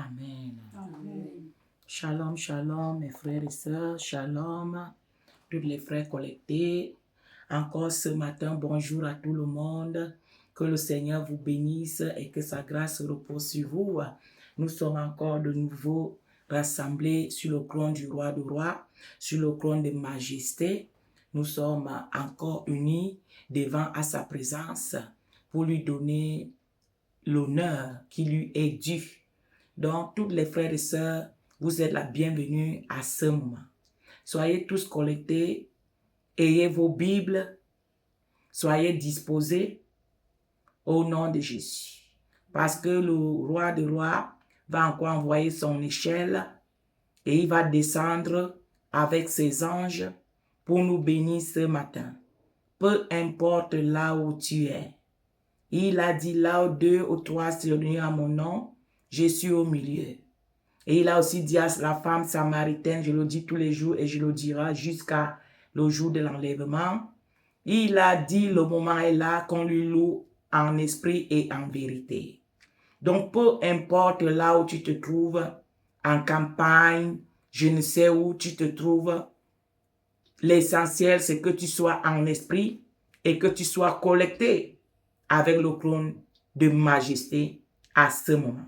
Amen. Shalom, shalom, mes frères et sœurs. Shalom, tous les frères collectés. Encore ce matin, bonjour à tout le monde. Que le Seigneur vous bénisse et que sa grâce repose sur vous. Nous sommes encore de nouveau rassemblés sur le trône du roi de rois, sur le trône de majesté. Nous sommes encore unis devant à sa présence pour lui donner l'honneur qui lui est dû. Donc, tous les frères et sœurs, vous êtes la bienvenue à ce moment. Soyez tous collectés, ayez vos Bibles, soyez disposés au nom de Jésus. Parce que le roi des rois va encore envoyer son échelle et il va descendre avec ses anges pour nous bénir ce matin. Peu importe là où tu es. Il a dit là où 2 ou 3 se réunissent à mon nom, je suis au milieu. Et il a aussi dit à la femme samaritaine, je le dis tous les jours et je le dirai jusqu'à le jour de l'enlèvement. Il a dit le moment est là qu'on lui loue en esprit et en vérité. Donc peu importe là où tu te trouves, en campagne, je ne sais où tu te trouves, l'essentiel c'est que tu sois en esprit et que tu sois collecté avec le trône de majesté à ce moment.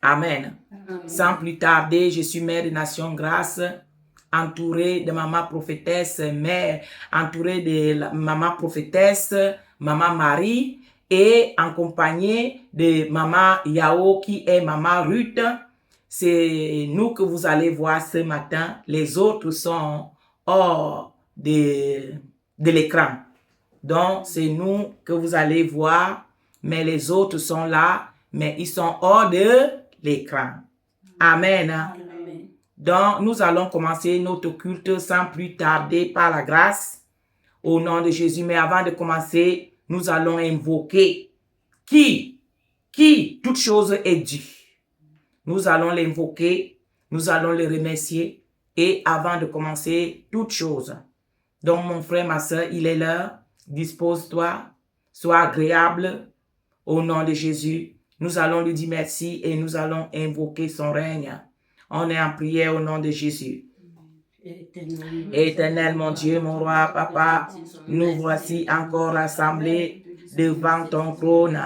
Amen. Amen. Sans plus tarder, je suis mère de Nation Grâce, entourée de maman prophétesse, mère, entourée de la maman prophétesse, maman Marie, et accompagnée de maman Yao qui est maman Ruth. C'est nous que vous allez voir ce matin. Les autres sont hors de l'écran. Donc, c'est nous que vous allez voir, mais les autres sont là, mais ils sont hors de l'écran. Amen. Amen. Donc, nous allons commencer notre culte sans plus tarder par la grâce au nom de Jésus. Mais avant de commencer, nous allons invoquer qui toute chose est due. Nous allons l'invoquer, nous allons le remercier et avant de commencer toute chose. Donc, mon frère, ma soeur, il est là. Dispose-toi, sois agréable au nom de Jésus. Nous allons lui dire merci et nous allons invoquer son règne. On est en prière au nom de Jésus. Éternel, mon Dieu, mon roi, papa, nous voici encore rassemblés devant ton trône.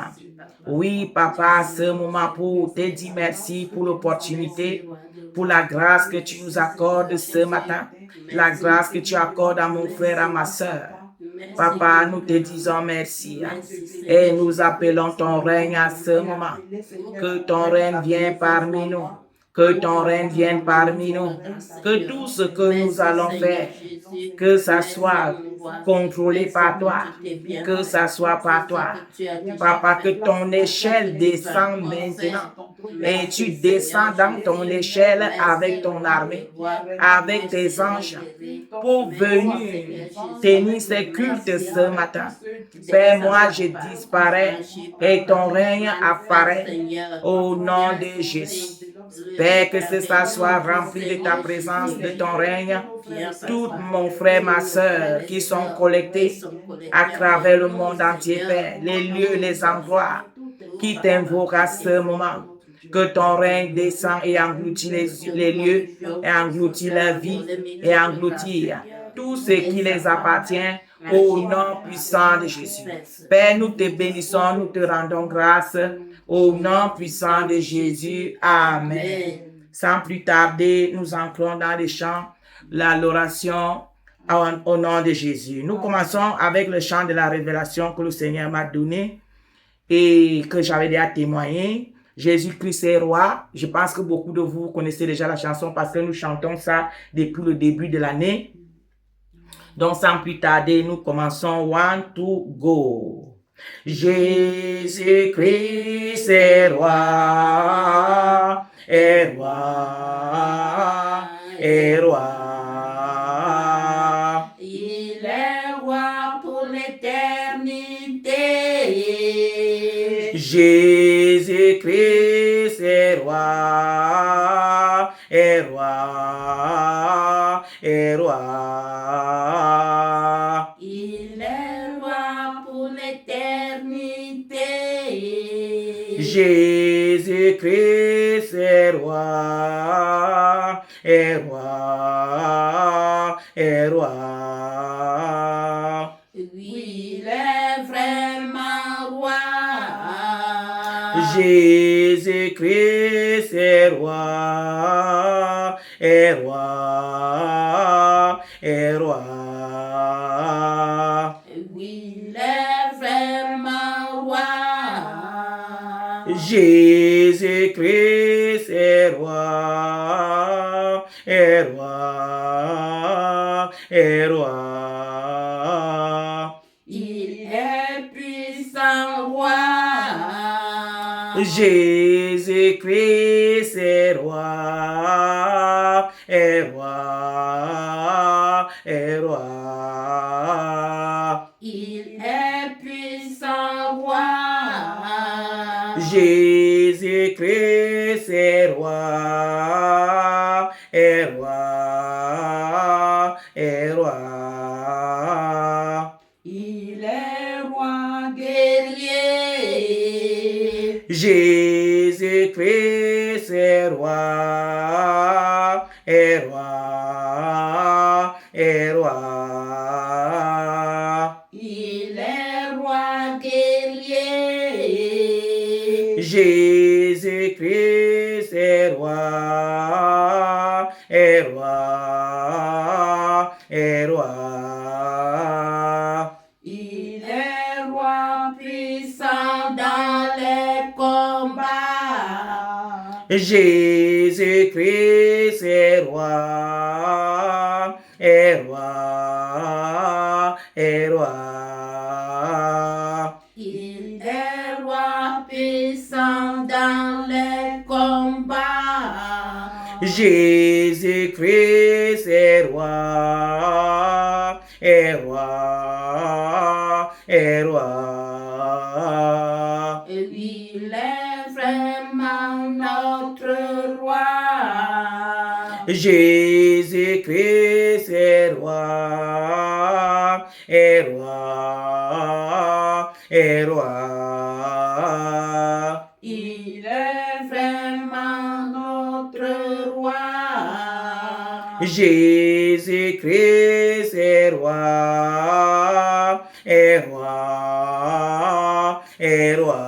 Oui, papa, ce moment pour te dire merci pour l'opportunité, pour la grâce que tu nous accordes ce matin, la grâce que tu accordes à mon frère, à ma soeur. Papa, nous te disons merci et nous appelons ton règne à ce moment. Que ton règne vienne parmi nous. Que ton règne vienne parmi nous. Que tout ce que nous allons faire, que ça soit contrôlé par toi. Que ça soit par toi. Papa, que ton échelle descende maintenant. Et tu descends dans ton échelle avec ton armée, avec tes anges, pour venir tenir ces cultes ce matin. Père, moi je disparais et ton règne apparaît au nom de Jésus. Père, que ça soit rempli de ta présence, de ton règne. Tous mon frère, ma soeur qui sont collectés à travers le monde entier, Père, les lieux, les endroits qui t'invoquent à ce moment. Que ton règne descend et engloutit les lieux, et engloutit la vie, et engloutit tout ce qui les appartient au nom puissant de Jésus. Père, nous te bénissons, nous te rendons grâce au nom puissant de Jésus. Amen. Sans plus tarder, nous entrons dans les chants, l'oration au nom de Jésus. Nous commençons avec le chant de la révélation que le Seigneur m'a donné et que j'avais déjà témoigné. Jésus-Christ est roi. Je pense que beaucoup de vous connaissez déjà la chanson parce que nous chantons ça depuis le début de l'année. Donc, sans plus tarder, nous commençons. 1, 2, go. Jésus-Christ est roi, est roi, est roi. Il est roi pour l'éternité. Jésus-Christ est roi, est roi, est roi. Il est roi pour l'éternité. Jésus-Christ est roi, est roi, est roi. Oui, il est vraiment roi. Jésus-Christ est roi, est roi, est roi. Oui, il est vraiment roi. Jésus-Christ est roi, est roi, est roi. Il est puissant roi. Jésus-Christ est roi, est roi, est roi. Il est puissant roi. Jésus-Christ est roi, est roi, est roi. Il est roi guerrier. Jésus-Christ est roi, est roi, est roi. Il est roi guerrier. Jésus-Christ est roi, est roi, est roi. Il est roi puissant dans les combats. Jésus-Christ est roi, est roi, est roi. Il est roi puissant dans les combats. Jésus-Christ est roi, est roi, est roi. Il est vraiment notre roi. Jésus-Christ est roi, est roi, est roi. Il est vraiment notre roi. Jésus-Christ est roi, est roi, est roi.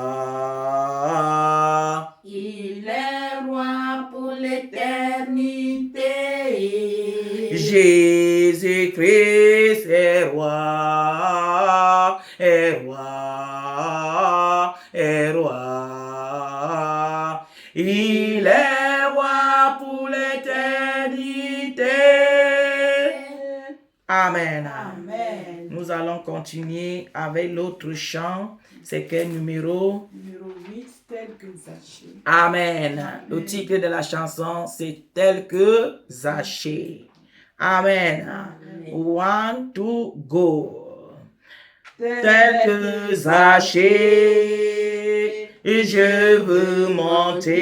Il est roi pour l'éternité. Jésus-Christ est roi, est roi, est roi. Il est roi pour l'éternité. Amen. Amen. Nous allons continuer avec l'autre chant. C'est quel numéro? Numéro 8, tel que Zachée. Amen. Le titre de la chanson, c'est tel que Zachée. Amen. One, two, go. Tel que Zachée, je veux monter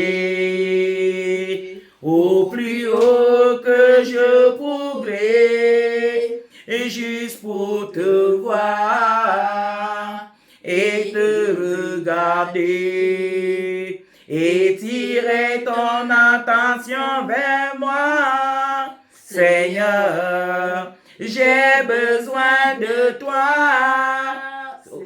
au plus haut que je pourrai, juste pour te voir et te regarder et tirer ton attention vers moi. Seigneur, j'ai besoin de toi.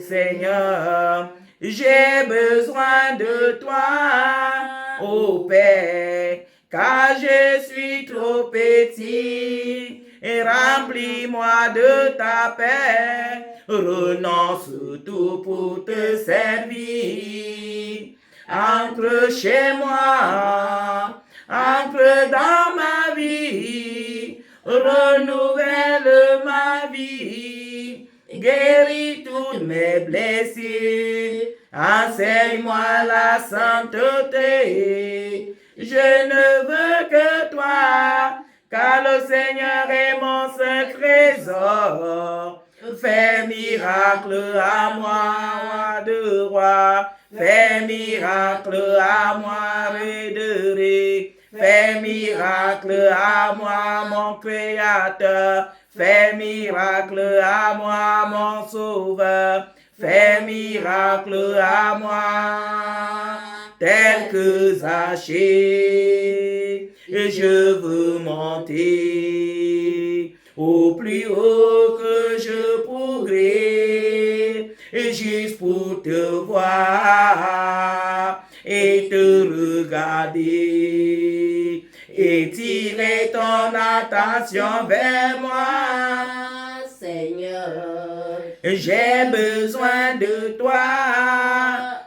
Seigneur, j'ai besoin de toi, ô Père, car je suis trop petit. Et remplis-moi de ta paix, renonce tout pour te servir. Entre chez moi, entre dans ma vie, renouvelle ma vie, guéris toutes mes blessures, enseigne-moi la sainteté. Je ne veux que toi, car le Seigneur est mon saint trésor. Fais miracle à moi, roi de roi. Fais miracle à moi, rédéré. Fais miracle à moi, mon créateur. Fais miracle à moi, mon sauveur. Fais miracle à moi. tel que Zachée. Et je veux monter au plus haut que je pourrai, et juste pour te voir et te regarder et tirer ton attention vers moi, Seigneur. J'ai besoin de toi,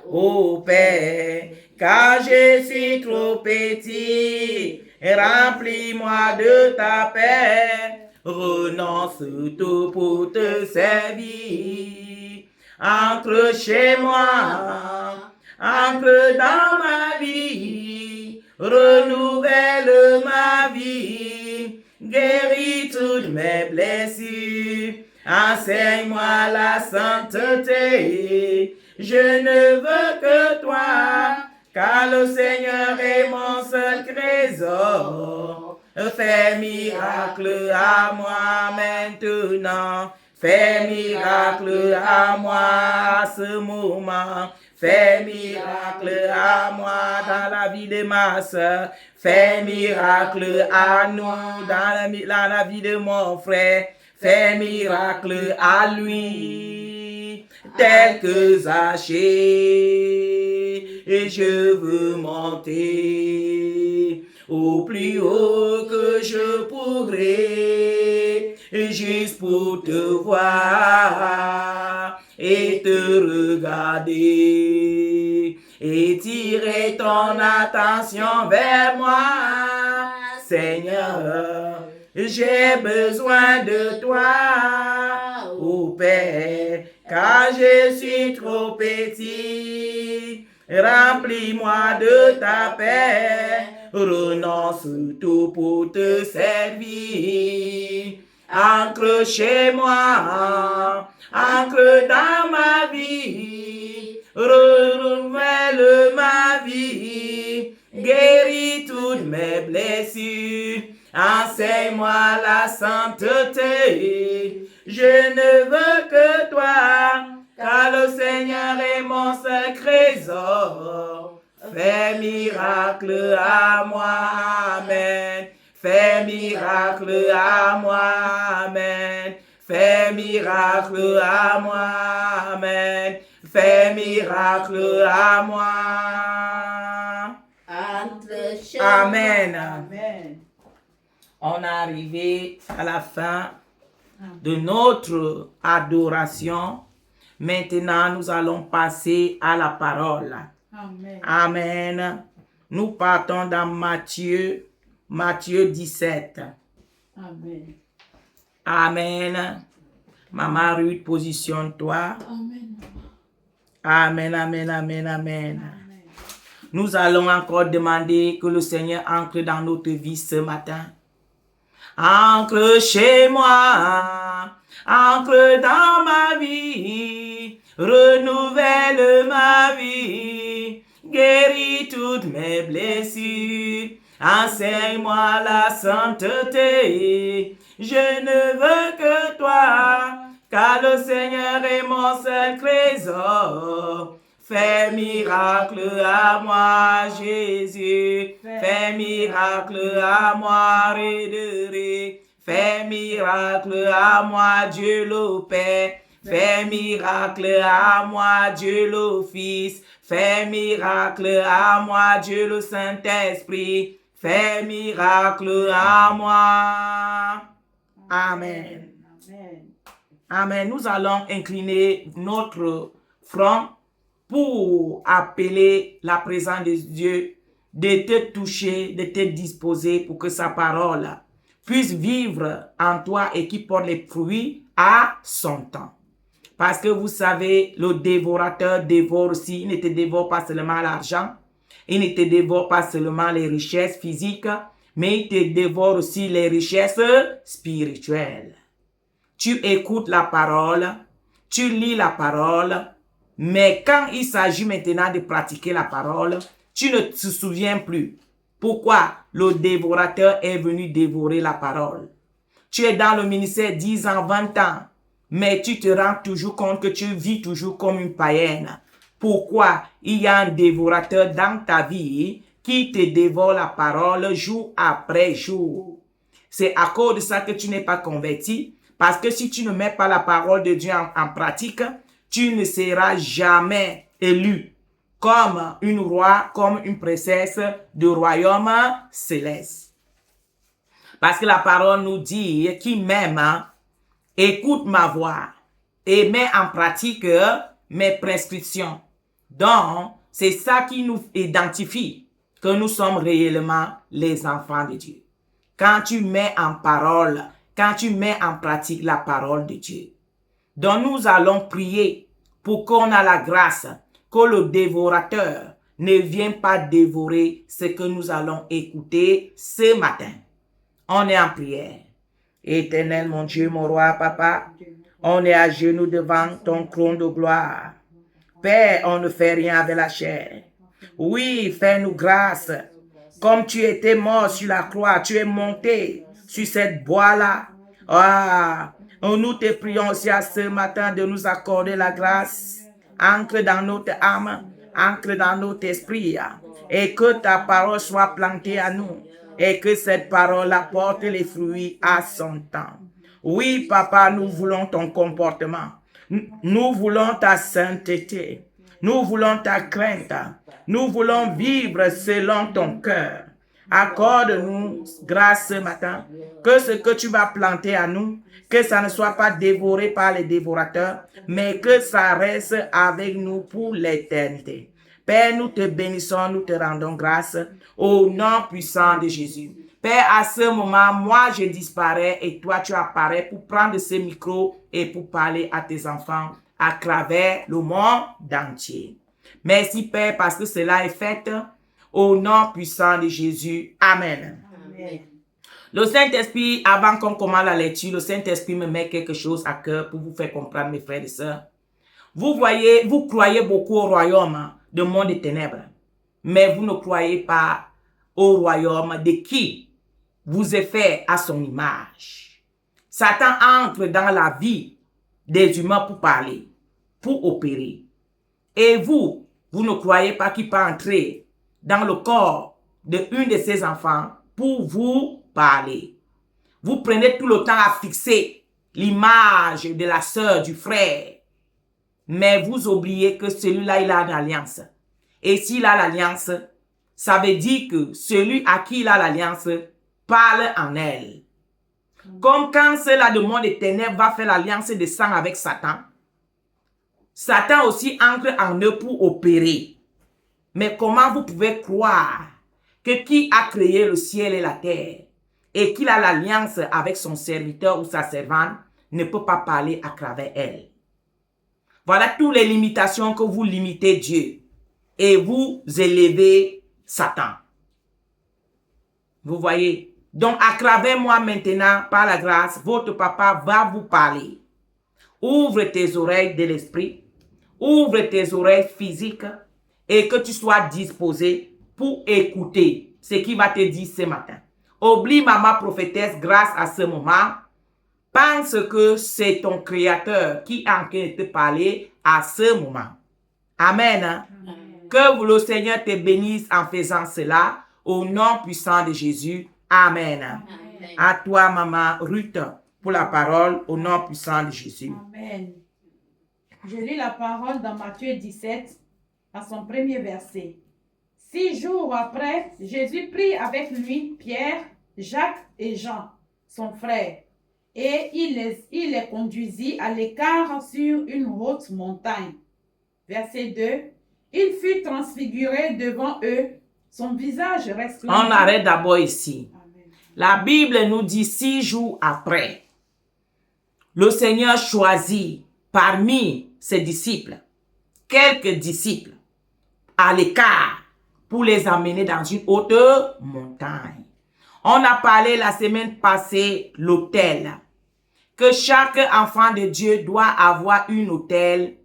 ô Père, car je suis trop petit. Remplis-moi de ta paix, renonce tout pour te servir. Entre chez moi, entre dans ma vie, renouvelle ma vie, guéris toutes mes blessures, enseigne-moi la sainteté. Je ne veux que toi, car le Seigneur est mon seul trésor. Fais miracle à moi maintenant. Fais miracle à moi à ce moment. Fais miracle à moi dans la vie de ma soeur. Fais miracle à nous dans la vie de mon frère. Fais miracle à lui, tel que Zachée. Et je veux monter au plus haut que je pourrai, juste pour te voir et te regarder et tirer ton attention vers moi, Seigneur. J'ai besoin de toi, ô Père, car je suis trop petit. Remplis-moi de ta paix, renonce tout pour te servir. Ancre chez moi, ancre dans ma vie, renouvelle ma vie, guéris toutes mes blessures. Enseigne-moi la sainteté. Je ne veux que toi, car le Seigneur est mon seul trésor. Fais miracle à moi, amen. Fais miracle à moi, amen. Fais miracle à moi, amen. Fais miracle à moi. Amen. Amen. On est arrivé à la fin de notre adoration. Maintenant, nous allons passer à la parole. Amen. Amen. Nous partons dans Matthieu 17. Amen. Amen. Maman Ruth, positionne-toi. Amen. Amen, amen, amen, amen. Nous allons encore demander que le Seigneur entre dans notre vie ce matin. Ancre chez moi, ancre dans ma vie, renouvelle ma vie, guéris toutes mes blessures, enseigne-moi la sainteté. Je ne veux que toi, car le Seigneur est mon seul trésor. Fais miracle à moi, Jésus. Fais miracle à moi, Rédéré. Fais miracle à moi, Dieu le Père. Fais miracle à moi, Dieu le Fils. Fais miracle à moi, Dieu le Saint-Esprit. Fais miracle à moi. Amen. Amen. Amen. Nous allons incliner notre front pour appeler la présence de Dieu, de te toucher, de te disposer pour que sa parole puisse vivre en toi et qui porte les fruits à son temps. Parce que vous savez, le dévorateur dévore aussi, il ne te dévore pas seulement l'argent, il ne te dévore pas seulement les richesses physiques, mais il te dévore aussi les richesses spirituelles. Tu écoutes la parole, tu lis la parole, mais quand il s'agit maintenant de pratiquer la parole, tu ne te souviens plus. Pourquoi le dévorateur est venu dévorer la parole? Tu es dans le ministère 10 ans, 20 ans, mais tu te rends toujours compte que tu vis toujours comme une païenne. pourquoi il y a un dévorateur dans ta vie qui te dévore la parole jour après jour. C'est à cause de ça que tu n'es pas converti, parce que si tu ne mets pas la parole de Dieu en pratique, tu ne seras jamais élu comme une roi, comme une princesse du royaume céleste. Parce que la parole nous dit, qui m'aime, écoute ma voix et met en pratique mes prescriptions. Donc, c'est ça qui nous identifie que nous sommes réellement les enfants de Dieu. Quand tu mets en parole, quand tu mets en pratique la parole de Dieu. Donc, nous allons prier pour qu'on ait la grâce, que le dévorateur ne vienne pas dévorer ce que nous allons écouter ce matin. On est en prière. Éternel, mon Dieu, mon roi, papa, on est à genoux devant ton trône de gloire. Père, on ne fait rien avec la chair. Oui, fais-nous grâce. Comme tu étais mort sur la croix, tu es monté sur cette bois-là. Ah, nous te prions aussi à ce matin de nous accorder la grâce. Ancre dans notre âme, ancre dans notre esprit. Et que ta parole soit plantée à nous. Et que cette parole apporte les fruits à son temps. Oui, papa, nous voulons ton comportement. Nous voulons ta sainteté. Nous voulons ta crainte. Nous voulons vivre selon ton cœur. Accorde-nous grâce ce matin. Que ce que tu vas planter à nous, que ça ne soit pas dévoré par les dévorateurs, mais que ça reste avec nous pour l'éternité. Père, nous te bénissons, nous te rendons grâce au nom puissant de Jésus. Père, à ce moment, moi, je disparais et toi, tu apparais pour prendre ce micro et pour parler à tes enfants à travers le monde entier. Merci, Père, parce que cela est fait au nom puissant de Jésus. Amen. Amen. Le Saint-Esprit, avant qu'on commence la lecture, le Saint-Esprit me met quelque chose à cœur pour vous faire comprendre, mes frères et sœurs. Vous voyez, vous croyez beaucoup au royaume du monde des ténèbres, mais vous ne croyez pas au royaume de qui vous est fait à son image. Satan entre dans la vie des humains pour parler, pour opérer. Et vous ne croyez pas qu'il peut entrer dans le corps d'une de ses enfants pour vous parler. Vous prenez tout le temps à fixer l'image de la sœur, du frère. Mais vous oubliez que celui-là, il a une alliance. Et s'il a l'alliance, ça veut dire que celui à qui il a l'alliance parle en elle. Comme quand cela du monde des ténèbres va faire l'alliance de sang avec Satan, Satan aussi entre en eux pour opérer. Mais comment vous pouvez croire que qui a créé le ciel et la terre et qu'il a l'alliance avec son serviteur ou sa servante ne peut pas parler à travers elle? Voilà toutes les limitations que vous limitez Dieu et vous élevez Satan. Vous voyez? Donc, à travers moi maintenant, par la grâce, votre papa va vous parler. Ouvre tes oreilles de l'esprit, ouvre tes oreilles physiques et que tu sois disposé pour écouter ce qu'il va te dire ce matin. Oublie maman prophétesse grâce à ce moment. Pense que c'est ton créateur qui est en train de te parler à ce moment. Amen. Amen. Que le Seigneur te bénisse en faisant cela au nom puissant de Jésus. Amen. Amen. À toi, maman Ruth, pour la parole au nom puissant de Jésus. Amen. Je lis la parole dans Matthieu 17, à son premier verset. 6 jours après, Jésus prit avec lui Pierre, Jacques et Jean, son frère, et il les conduisit à l'écart sur une haute montagne. Verset 2. Il fut transfiguré devant eux, son visage resplendissant. On arrête d'abord ici. Amen. La Bible nous dit 6 jours après, le Seigneur choisit parmi ses disciples, quelques disciples, à l'écart, pour les amener dans une haute montagne. On a parlé la semaine passée l'autel, que chaque enfant de Dieu doit avoir un autel,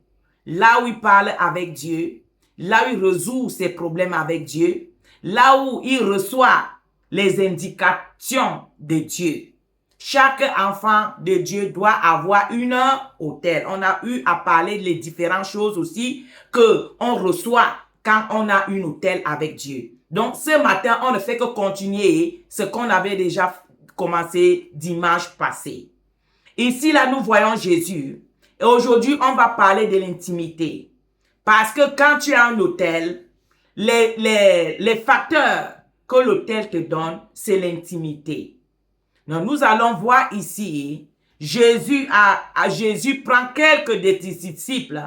là où il parle avec Dieu, là où il résout ses problèmes avec Dieu, là où il reçoit les indications de Dieu. Chaque enfant de Dieu doit avoir une autel. On a eu à parler des différentes choses aussi que on reçoit quand on a une autel avec Dieu. Donc, ce matin, on ne fait que continuer ce qu'on avait déjà commencé dimanche passé. Ici, là, nous voyons Jésus. Et aujourd'hui, on va parler de l'intimité. Parce que quand tu as un autel, les facteurs que l'autel te donne, c'est l'intimité. Donc, nous allons voir ici, Jésus prend quelques de ses disciples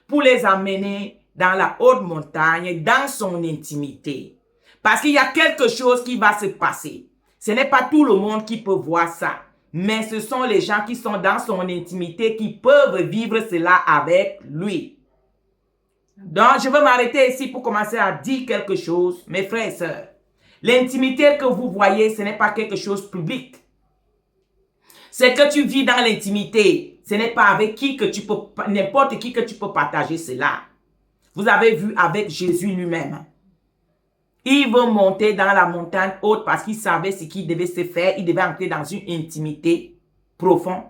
pour les amener dans la haute montagne, dans son intimité. Parce qu'il y a quelque chose qui va se passer. Ce n'est pas tout le monde qui peut voir ça, mais ce sont les gens qui sont dans son intimité qui peuvent vivre cela avec lui. Donc, je veux m'arrêter ici pour commencer à dire quelque chose, mes frères et sœurs. L'intimité que vous voyez, ce n'est pas quelque chose de public. C'est que tu vis dans l'intimité. Ce n'est pas avec qui que tu peux, n'importe qui que tu peux partager cela. Vous avez vu avec Jésus lui-même. Il veut monter dans la montagne haute parce qu'il savait ce qu'il devait se faire. Il devait entrer dans une intimité profonde.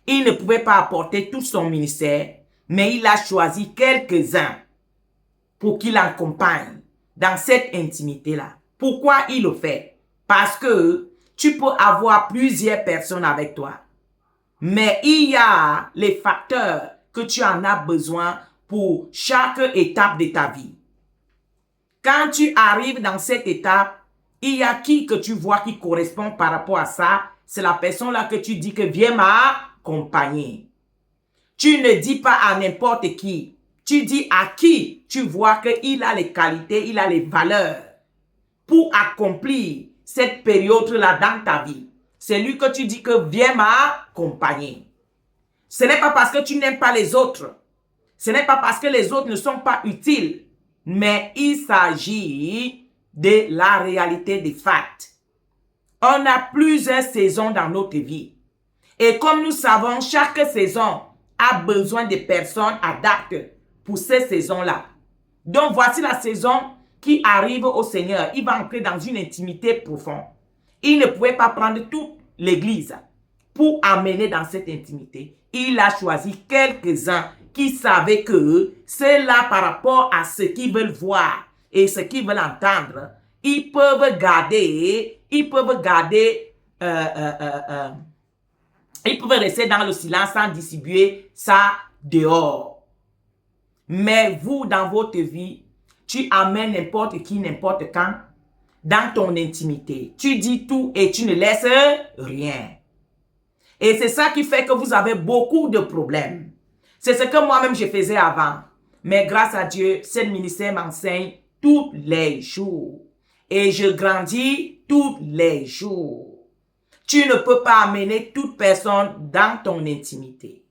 Il ne pouvait pas apporter tout son ministère, mais il a choisi quelques-uns pour qu'il l'accompagne dans cette intimité-là. Pourquoi il le fait? Parce que tu peux avoir plusieurs personnes avec toi, mais il y a les facteurs que tu en as besoin pour chaque étape de ta vie. Quand tu arrives dans cette étape, il y a qui que tu vois qui correspond par rapport à ça. C'est la personne-là que tu dis que viens m'accompagner. Tu ne dis pas à n'importe qui. Tu dis à qui tu vois qu'il a les qualités, il a les valeurs pour accomplir cette période-là dans ta vie. C'est lui que tu dis que viens m'accompagner. Ce n'est pas parce que tu n'aimes pas les autres. Ce n'est pas parce que les autres ne sont pas utiles. Mais il s'agit de la réalité des faits. On a plusieurs saisons dans notre vie. Et comme nous savons, chaque saison a besoin de personnes adaptées pour ces saisons-là. Donc voici la saison qui arrive au Seigneur. Il va entrer dans une intimité profonde. Il ne pouvait pas prendre toute l'église pour amener dans cette intimité. Il a choisi quelques-uns qui savaient que c'est là par rapport à ce qu'ils veulent voir et ce qu'ils veulent entendre. Ils peuvent garder, ils peuvent rester dans le silence sans distribuer ça dehors. Mais vous, dans votre vie, tu amènes n'importe qui, n'importe quand, dans ton intimité. Tu dis tout et tu ne laisses rien. Et c'est ça qui fait que vous avez beaucoup de problèmes. C'est ce que moi-même je faisais avant. Mais grâce à Dieu, ce ministère m'enseigne tous les jours. Et je grandis tous les jours. Tu ne peux pas amener toute personne dans ton intimité.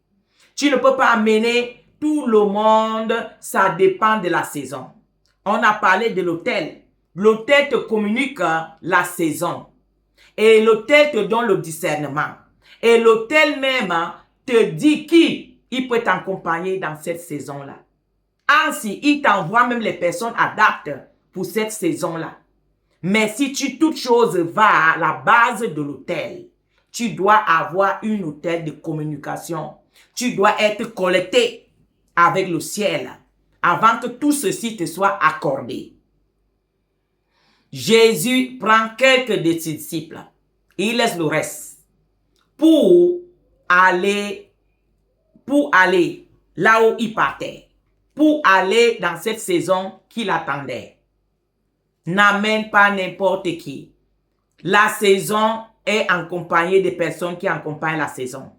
Tu ne peux pas amener tout le monde, ça dépend de la saison. On a parlé de l'autel. L'autel te communique la saison. Et l'autel te donne le discernement. Et l'autel même te dit qui il peut t'accompagner dans cette saison-là. Ainsi, il t'envoie même les personnes adaptées pour cette saison-là. Mais si toute chose va à la base de l'autel, tu dois avoir une autel de communication. Tu dois être connecté avec le ciel avant que tout ceci te soit accordé. Jésus prend quelques de ses disciples. Il laisse le reste pour aller là où il partait, pour aller dans cette saison qu'il attendait. N'amène pas n'importe qui. La saison est accompagnée des personnes qui accompagnent la saison.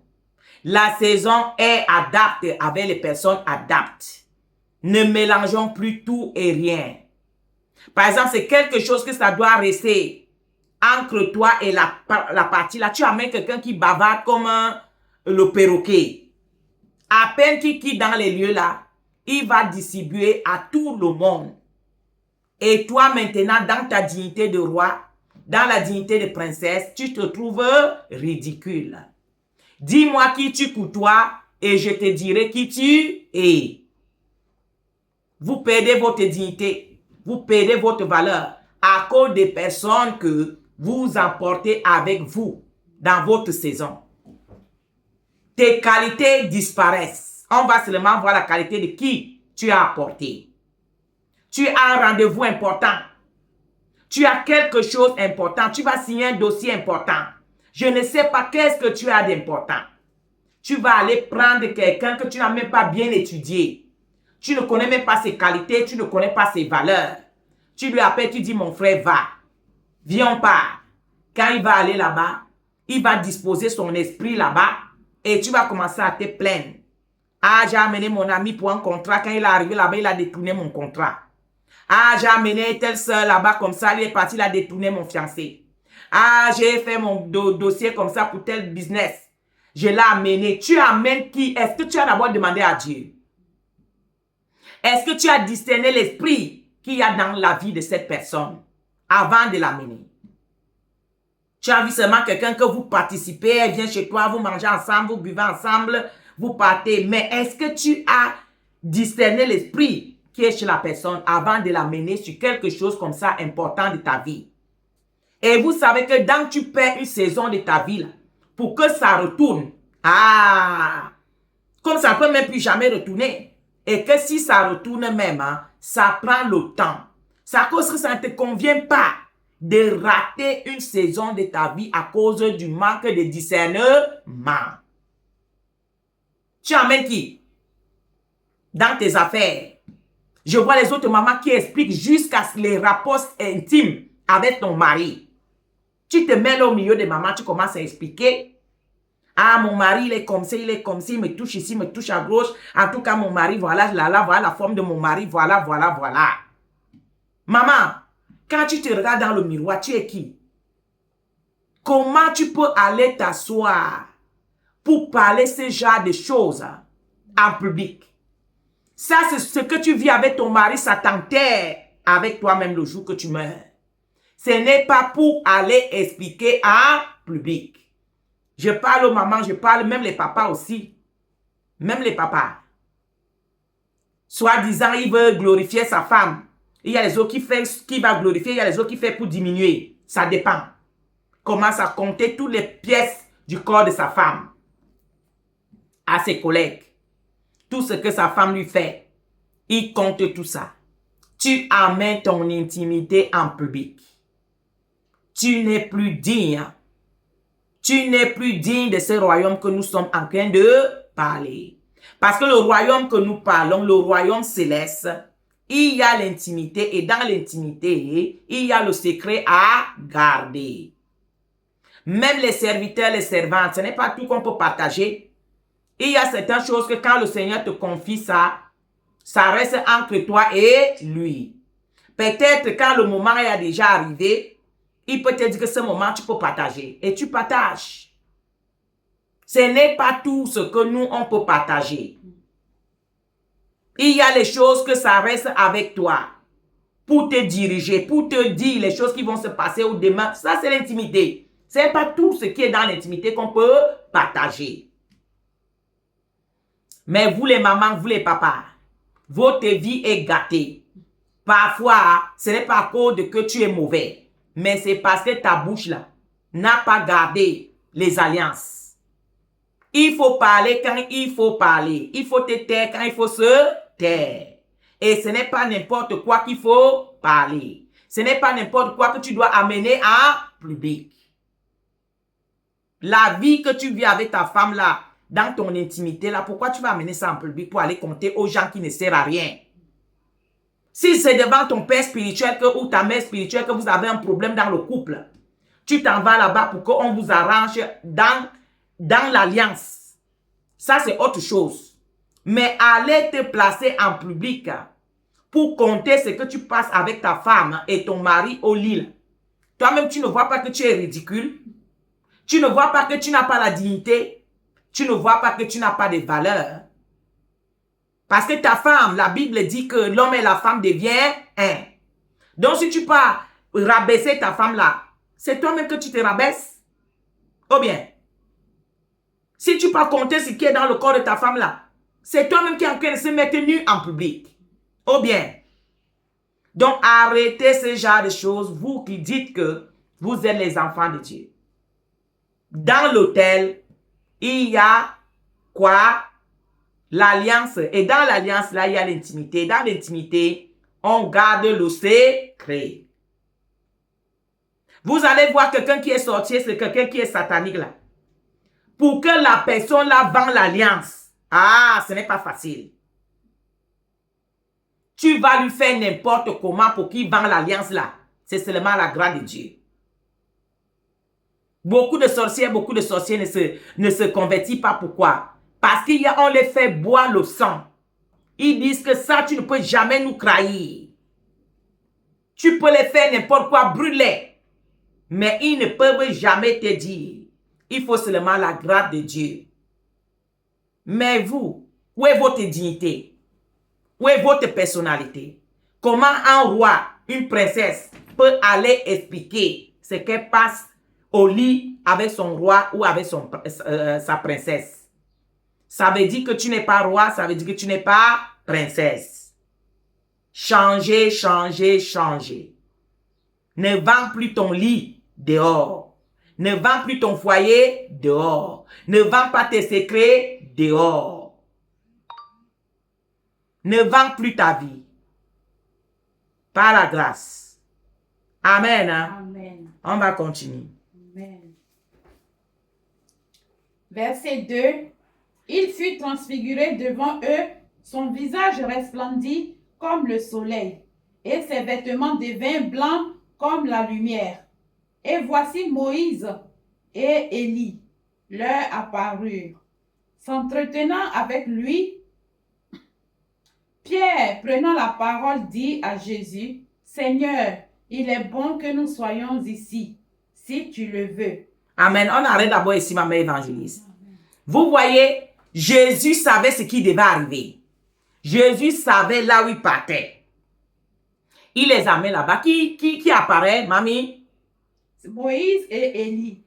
La saison est adaptée avec les personnes adaptées. Ne mélangeons plus tout et rien. Par exemple, c'est quelque chose que ça doit rester entre toi et la partie là. Tu amènes quelqu'un qui bavarde comme le perroquet. À peine qu'il quitte dans les lieux là, il va distribuer à tout le monde. Et toi maintenant, dans ta dignité de roi, dans la dignité de princesse, tu te trouves ridicule. Dis-moi qui tu côtoies et je te dirai qui tu es. Vous perdez votre dignité, vous perdez votre valeur à cause des personnes que vous emportez avec vous. dans votre saison. Tes qualités disparaissent. On va seulement voir la qualité de qui tu as apporté. Tu as un rendez-vous important. Tu as quelque chose d'important. Tu vas signer un dossier important. Je ne sais pas qu'est-ce que tu as d'important. Tu vas aller prendre quelqu'un que tu n'as même pas bien étudié. Tu ne connais même pas ses qualités, tu ne connais pas ses valeurs. Tu lui appelles, tu dis, mon frère, va. Viens, on part. Quand il va aller là-bas, il va disposer son esprit là-bas et tu vas commencer à te plaindre. Ah, j'ai amené mon ami pour un contrat. Quand il est arrivé là-bas, il a détourné mon contrat. Ah, j'ai amené telle soeur là-bas comme ça, il est parti, il a détourné mon fiancé. Ah, j'ai fait mon dossier comme ça pour tel business. Je l'ai amené. Tu amènes qui? Est-ce que tu as d'abord demandé à Dieu? Est-ce que tu as discerné l'esprit qu'il y a dans la vie de cette personne avant de l'amener? Tu as vu seulement quelqu'un que vous participez, elle vient chez toi, vous mangez ensemble, vous buvez ensemble, vous partez. Mais est-ce que tu as discerné l'esprit qui est chez la personne avant de l'amener sur quelque chose comme ça important de ta vie? Et vous savez que quand tu perds une saison de ta vie, là, pour que ça retourne, comme ça ne peut même plus jamais retourner. Et que si ça retourne même, ça prend le temps. C'est à cause que ça ne te convient pas de rater une saison de ta vie à cause du manque de discernement. Tu amènes qui? Dans tes affaires. Je vois les autres mamans qui expliquent jusqu'à les rapports intimes avec ton mari. Tu te mets là au milieu des mamans, tu commences à expliquer. Ah, mon mari, il est comme ça, il me touche ici, il me touche à gauche. En tout cas, mon mari, voilà, voilà la forme de mon mari, voilà. Maman, quand tu te regardes dans le miroir, tu es qui? Comment tu peux aller t'asseoir pour parler ce genre de choses en public? Ça, c'est ce que tu vis avec ton mari, ça t'enterre avec toi-même le jour que tu meurs. Ce n'est pas pour aller expliquer en public. Je parle aux mamans, je parle même les papas aussi. Même les papas. Soi-disant, il veut glorifier sa femme. Il y a les autres qui va glorifier, il y a les autres qui font pour diminuer. Ça dépend. Commence à compter toutes les pièces du corps de sa femme. À ses collègues. Tout ce que sa femme lui fait. Il compte tout ça. Tu amènes ton intimité en public. Tu n'es plus digne. Tu n'es plus digne de ce royaume que nous sommes en train de parler. Parce que le royaume que nous parlons, le royaume céleste, il y a l'intimité et dans l'intimité, il y a le secret à garder. Même les serviteurs, les servantes, ce n'est pas tout qu'on peut partager. Il y a certaines choses que quand le Seigneur te confie ça reste entre toi et lui. Peut-être quand le moment est déjà arrivé, il peut te dire que ce moment, tu peux partager. Et tu partages. Ce n'est pas tout ce que nous, on peut partager. Il y a les choses que ça reste avec toi. Pour te diriger, pour te dire les choses qui vont se passer au demain. Ça, c'est l'intimité. Ce n'est pas tout ce qui est dans l'intimité qu'on peut partager. Mais vous les mamans, vous les papas, votre vie est gâtée. Parfois, ce n'est pas à cause de que tu es mauvais. Mais c'est parce que ta bouche là n'a pas gardé les alliances. Il faut parler quand il faut parler. Il faut te taire quand il faut se taire. Et ce n'est pas n'importe quoi qu'il faut parler. Ce n'est pas n'importe quoi que tu dois amener en public. La vie que tu vis avec ta femme là, dans ton intimité là, pourquoi tu vas amener ça en public pour aller compter aux gens qui ne servent à rien? Si c'est devant ton père spirituel ou ta mère spirituelle que vous avez un problème dans le couple, tu t'en vas là-bas pour qu'on vous arrange dans l'alliance. Ça, c'est autre chose. Mais aller te placer en public pour compter ce que tu passes avec ta femme et ton mari au lit. Toi-même, tu ne vois pas que tu es ridicule. Tu ne vois pas que tu n'as pas la dignité. Tu ne vois pas que tu n'as pas de valeur. Parce que ta femme, la Bible dit que l'homme et la femme deviennent un. Donc, si tu peux rabaisser ta femme là, c'est toi-même que tu te rabaisses. Ou bien, si tu peux compter ce qui est dans le corps de ta femme là, c'est toi-même qui es en train de se mettre nu en public. Ou bien, donc arrêtez ce genre de choses, vous qui dites que vous êtes les enfants de Dieu. dans l'autel, il y a quoi? L'alliance. Et dans l'alliance, là, il y a l'intimité. Dans l'intimité, on garde le secret. Vous allez voir quelqu'un qui est sorti, c'est quelqu'un qui est satanique là. Pour que la personne là vende l'alliance. Ah, ce n'est pas facile. Tu vas lui faire n'importe comment pour qu'il vende l'alliance là. C'est seulement la grâce de Dieu. Beaucoup de sorciers ne se convertissent pas. Pourquoi? Parce qu'on les fait boire le sang. Ils disent que ça, tu ne peux jamais nous trahir. Tu peux les faire n'importe quoi, brûler. Mais ils ne peuvent jamais te dire. Il faut seulement la grâce de Dieu. Mais vous, où est votre dignité? Où est votre personnalité? Comment un roi, une princesse peut aller expliquer ce qu'elle passe au lit avec son roi ou avec sa princesse? Ça veut dire que tu n'es pas roi, ça veut dire que tu n'es pas princesse. Changez, changez, changez. Ne vends plus ton lit dehors. Ne vends plus ton foyer dehors. Ne vends pas tes secrets dehors. Ne vends plus ta vie. Par la grâce. Amen. Hein? Amen. On va continuer. Amen. Verset 2. Il fut transfiguré devant eux, son visage resplendit comme le soleil, et ses vêtements devinrent blancs comme la lumière. Et voici Moïse et Élie leur apparurent. S'entretenant avec lui, Pierre, prenant la parole, dit à Jésus, « Seigneur, il est bon que nous soyons ici, si tu le veux. » Amen. On arrête d'abord ici, ma mère évangéliste. Vous voyez, Jésus savait ce qui devait arriver. Jésus savait là où il partait. Il les amène là-bas. Qui apparaît, mamie? Moïse et Élie.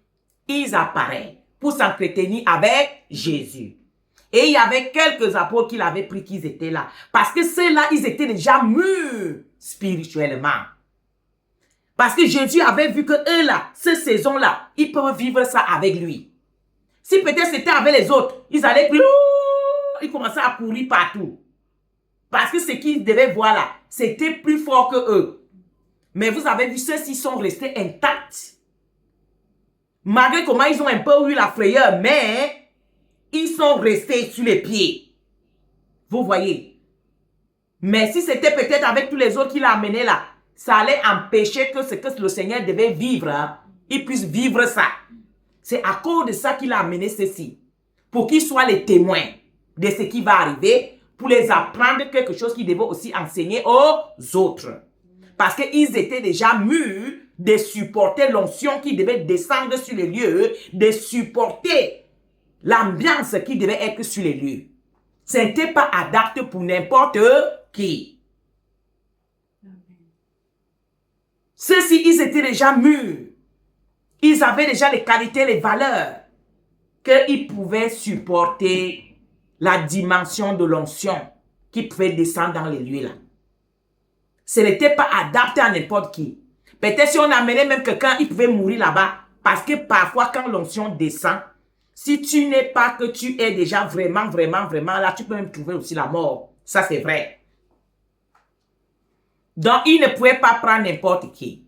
Ils apparaissent pour s'entretenir avec Jésus. Et il y avait quelques apôtres qu'il avait pris qu'ils étaient là. Parce que ceux-là, ils étaient déjà mûrs spirituellement. Parce que Jésus avait vu que eux là, cette saison-là, ils peuvent vivre ça avec lui. Si peut-être c'était avec les autres, ils allaient plus... Ils commençaient à courir partout. Parce que ce qu'ils devaient voir là, c'était plus fort que eux. Mais vous avez vu, ceux-ci sont restés intacts. Malgré comment ils ont un peu eu la frayeur, mais ils sont restés sur les pieds. Vous voyez. Mais si c'était peut-être avec tous les autres qu'il a amenés là, ça allait empêcher que ce que le Seigneur devait vivre, hein, il puisse vivre ça. C'est à cause de ça qu'il a amené ceci. Pour qu'ils soient les témoins de ce qui va arriver, pour les apprendre quelque chose qu'ils devaient aussi enseigner aux autres. Parce qu'ils étaient déjà mûrs de supporter l'onction qui devait descendre sur les lieux, de supporter l'ambiance qui devait être sur les lieux. Ce n'était pas adapté pour n'importe qui. Ceux-ci, ils étaient déjà mûrs. Ils avaient déjà les qualités, les valeurs qu'ils pouvaient supporter la dimension de l'onction qui pouvait descendre dans les lieux là. Ce n'était pas adapté à n'importe qui. Peut-être si on amenait même quelqu'un, il pouvait mourir là-bas. Parce que parfois, quand l'onction descend, si tu n'es pas que tu es déjà vraiment là, tu peux même trouver aussi la mort. Ça, c'est vrai. Donc, il ne pouvait pas prendre n'importe qui.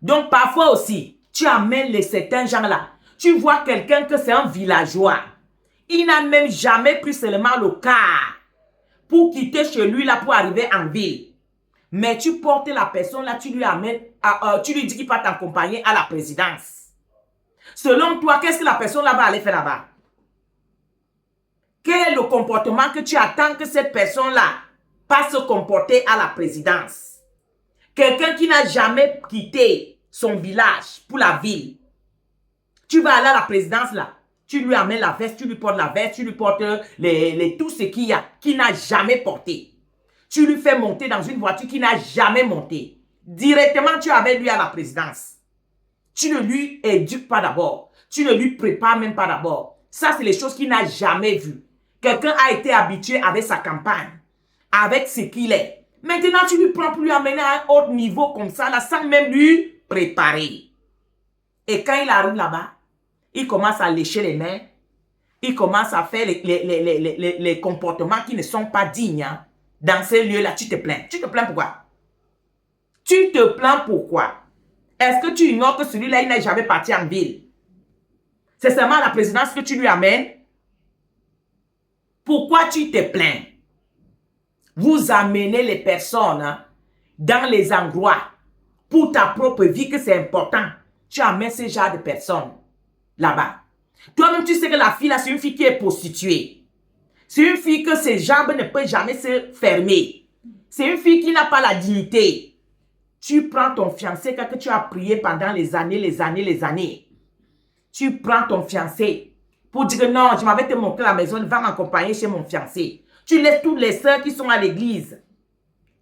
Donc, parfois aussi, tu amènes certains gens là. Tu vois quelqu'un que c'est un villageois. Il n'a même jamais pris seulement le car pour quitter chez lui là pour arriver en ville. Mais tu portes la personne là, tu lui amènes, tu lui dis qu'il va t'accompagner à la présidence. Selon toi, qu'est-ce que la personne là va aller faire là-bas? Quel est le comportement que tu attends que cette personne-là va se comporter à la présidence? Quelqu'un qui n'a jamais quitté son village pour la ville. Tu vas aller à la présidence là. Tu lui amènes la veste, tu lui portes la veste, tu lui portes tout ce qu'il y a, qu'il n'a jamais porté. Tu lui fais monter dans une voiture qu'il n'a jamais monté. Directement, tu es avec lui à la présidence. Tu ne lui éduques pas d'abord. Tu ne lui prépares même pas d'abord. Ça, c'est les choses qu'il n'a jamais vues. Quelqu'un a été habitué avec sa campagne, avec ce qu'il est. Maintenant, tu lui prends pour lui amener à un autre niveau comme ça, là, sans même lui préparer. Et quand il arrive là-bas, il commence à lécher les mains, il commence à faire les comportements qui ne sont pas dignes. Hein. Dans ces lieux-là, tu te plains. Tu te plains pourquoi? Tu te plains pourquoi? Est-ce que tu ignores que celui-là, il n'est jamais parti en ville? C'est seulement la présidence que tu lui amènes. Pourquoi tu te plains? Vous amenez les personnes hein, dans les endroits pour ta propre vie que c'est important. Tu amènes ce genre de personnes là-bas. Toi-même, tu sais que la fille là, c'est une fille qui est prostituée. C'est une fille que ses jambes ne peuvent jamais se fermer. C'est une fille qui n'a pas la dignité. Tu prends ton fiancé que tu as prié pendant les années. Tu prends ton fiancé pour dire que non, je m'avais te montré la maison, va m'accompagner chez mon fiancé. Tu laisses toutes les sœurs qui sont à l'église.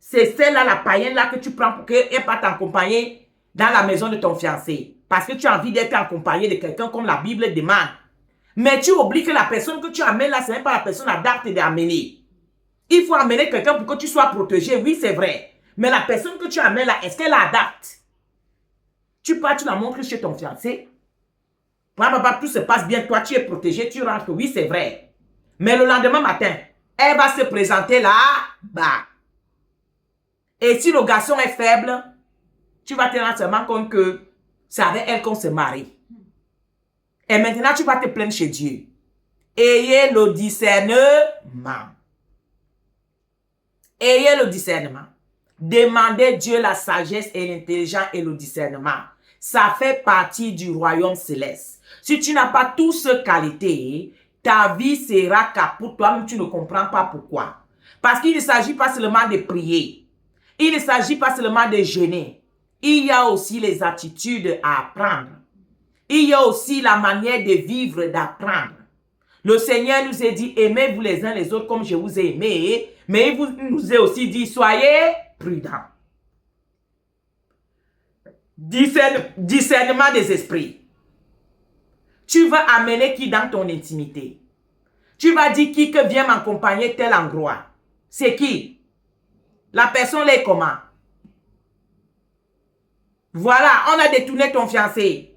C'est celle-là, la païenne là que tu prends pour qu'elle pas t'accompagner dans la maison de ton fiancé. Parce que tu as envie d'être accompagné de quelqu'un comme la Bible demande. Mais tu oublies que la personne que tu amènes là, ce n'est pas la personne adaptée d'amener. Il faut amener quelqu'un pour que tu sois protégé. Oui, c'est vrai. Mais la personne que tu amènes là, est-ce qu'elle adapte? Tu pars, tu la montres chez ton fiancé. Papa, tout se passe bien. Toi, tu es protégé. Tu rentres. Oui, c'est vrai. Mais le lendemain matin, elle va se présenter là-bas. Et si le garçon est faible, tu vas te rendre seulement compte que c'est avec elle qu'on se marie. Et maintenant, tu vas te plaindre chez Dieu. Ayez le discernement. Ayez le discernement. Demandez Dieu la sagesse et l'intelligence et le discernement. Ça fait partie du royaume céleste. Si tu n'as pas toutes ces qualités, ta vie sera capote. Toi-même, tu ne comprends pas pourquoi. Parce qu'il ne s'agit pas seulement de prier. Il ne s'agit pas seulement de jeûner. Il y a aussi les attitudes à apprendre. Il y a aussi la manière de vivre, d'apprendre. Le Seigneur nous a dit, aimez-vous les uns les autres comme je vous ai aimé. Mais il nous a aussi dit, soyez prudents. Discernement des esprits. Tu vas amener qui dans ton intimité? Tu vas dire qui que vient m'accompagner tel endroit? C'est qui? La personne là est comment? Voilà, on a détourné ton fiancé.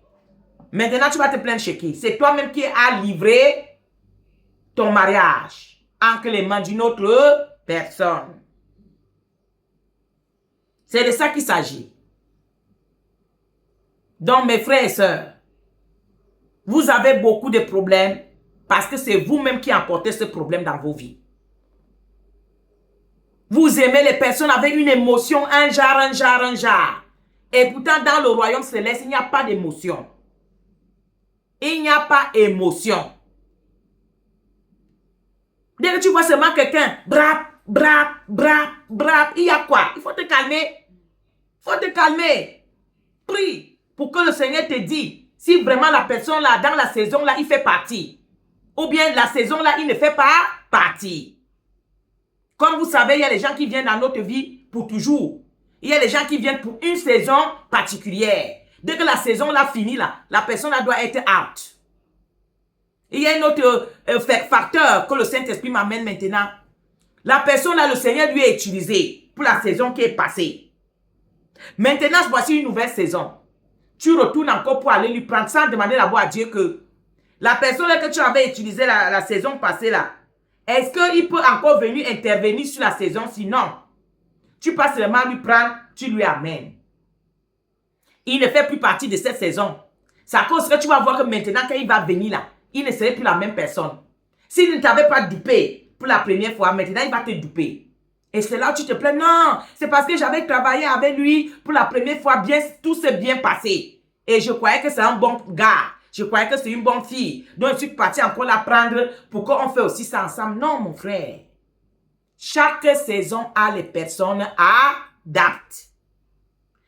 Maintenant, tu vas te plaindre chez qui? C'est toi-même qui as livré ton mariage entre les mains d'une autre personne. C'est de ça qu'il s'agit. Donc, mes frères et sœurs, vous avez beaucoup de problèmes parce que c'est vous-même qui apportez ce problème dans vos vies. Vous aimez les personnes avec une émotion, un genre. Et pourtant, dans le royaume céleste, il n'y a pas d'émotion. Il n'y a pas d'émotion. Dès que tu vois seulement quelqu'un, brap, il y a quoi? Il faut te calmer. Il faut te calmer. Prie pour que le Seigneur te dise si vraiment la personne là, dans la saison là, il fait partie. Ou bien la saison là, il ne fait pas partie. Comme vous savez, il y a des gens qui viennent dans notre vie pour toujours. Il y a des gens qui viennent pour une saison particulière. Dès que la saison là finit là, la personne là doit être out. Il y a un autre facteur que le Saint-Esprit m'amène maintenant. La personne là, le Seigneur lui a utilisé pour la saison qui est passée. Maintenant, voici une nouvelle saison. Tu retournes encore pour aller lui prendre sans demander d'abord à Dieu que la personne là que tu avais utilisée la saison passée là, est-ce qu'il peut encore venir intervenir sur la saison? Sinon, tu passes seulement lui prendre, tu lui amènes. Il ne fait plus partie de cette saison. C'est à cause que tu vas voir que maintenant, quand il va venir là, il ne serait plus la même personne. S'il ne t'avait pas dupé pour la première fois, maintenant il va te duper. Et c'est là où tu te plains. Non, c'est parce que j'avais travaillé avec lui pour la première fois, bien, tout s'est bien passé. Et je croyais que c'est un bon gars. Je croyais que c'est une bonne fille. Donc je suis parti encore la prendre pour qu'on fait aussi ça ensemble. Non, mon frère. Chaque saison a les personnes adaptées.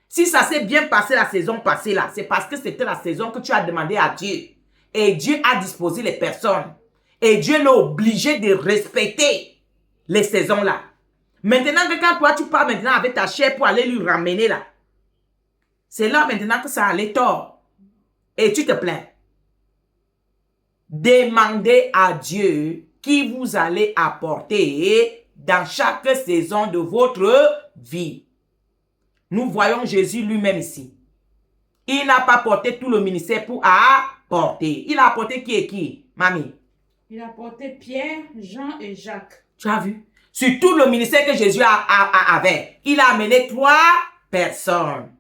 Si ça s'est bien passé la saison passée là, c'est parce que c'était la saison que tu as demandé à Dieu. Et Dieu a disposé les personnes. Et Dieu l'a obligé de respecter les saisons là. Maintenant que quand toi tu pars maintenant avec ta chair pour aller lui ramener là, c'est là maintenant que ça allait tort. Et tu te plains. Demandez à Dieu qui vous allez apporter dans chaque saison de votre vie. Nous voyons Jésus lui-même ici. Il n'a pas porté tout le ministère pour porté. Il a apporté qui et qui, mamie? Il a porté Pierre, Jean et Jacques. Tu as vu? Sur tout le ministère que Jésus avait, il a amené 3 personnes.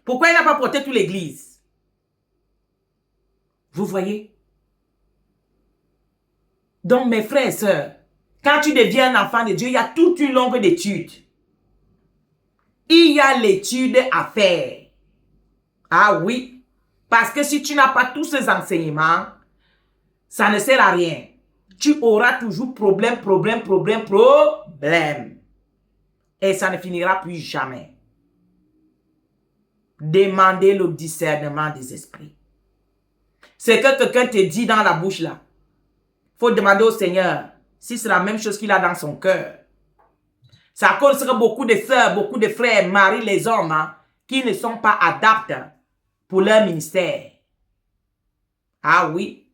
Pourquoi il n'a pas porté toute l'église? Vous voyez? Donc, mes frères et sœurs, quand tu deviens un enfant de Dieu, il y a toute une longue étude. Il y a l'étude à faire. Ah oui. Parce que si tu n'as pas tous ces enseignements, ça ne sert à rien. Tu auras toujours problème. Et ça ne finira plus jamais. Demandez le discernement des esprits. C'est que quelqu'un te dit dans la bouche là. Il faut demander au Seigneur si c'est la même chose qu'il a dans son cœur. Ça cause beaucoup de sœurs, beaucoup de frères, marient les hommes qui ne sont pas adaptés pour leur ministère. Ah oui.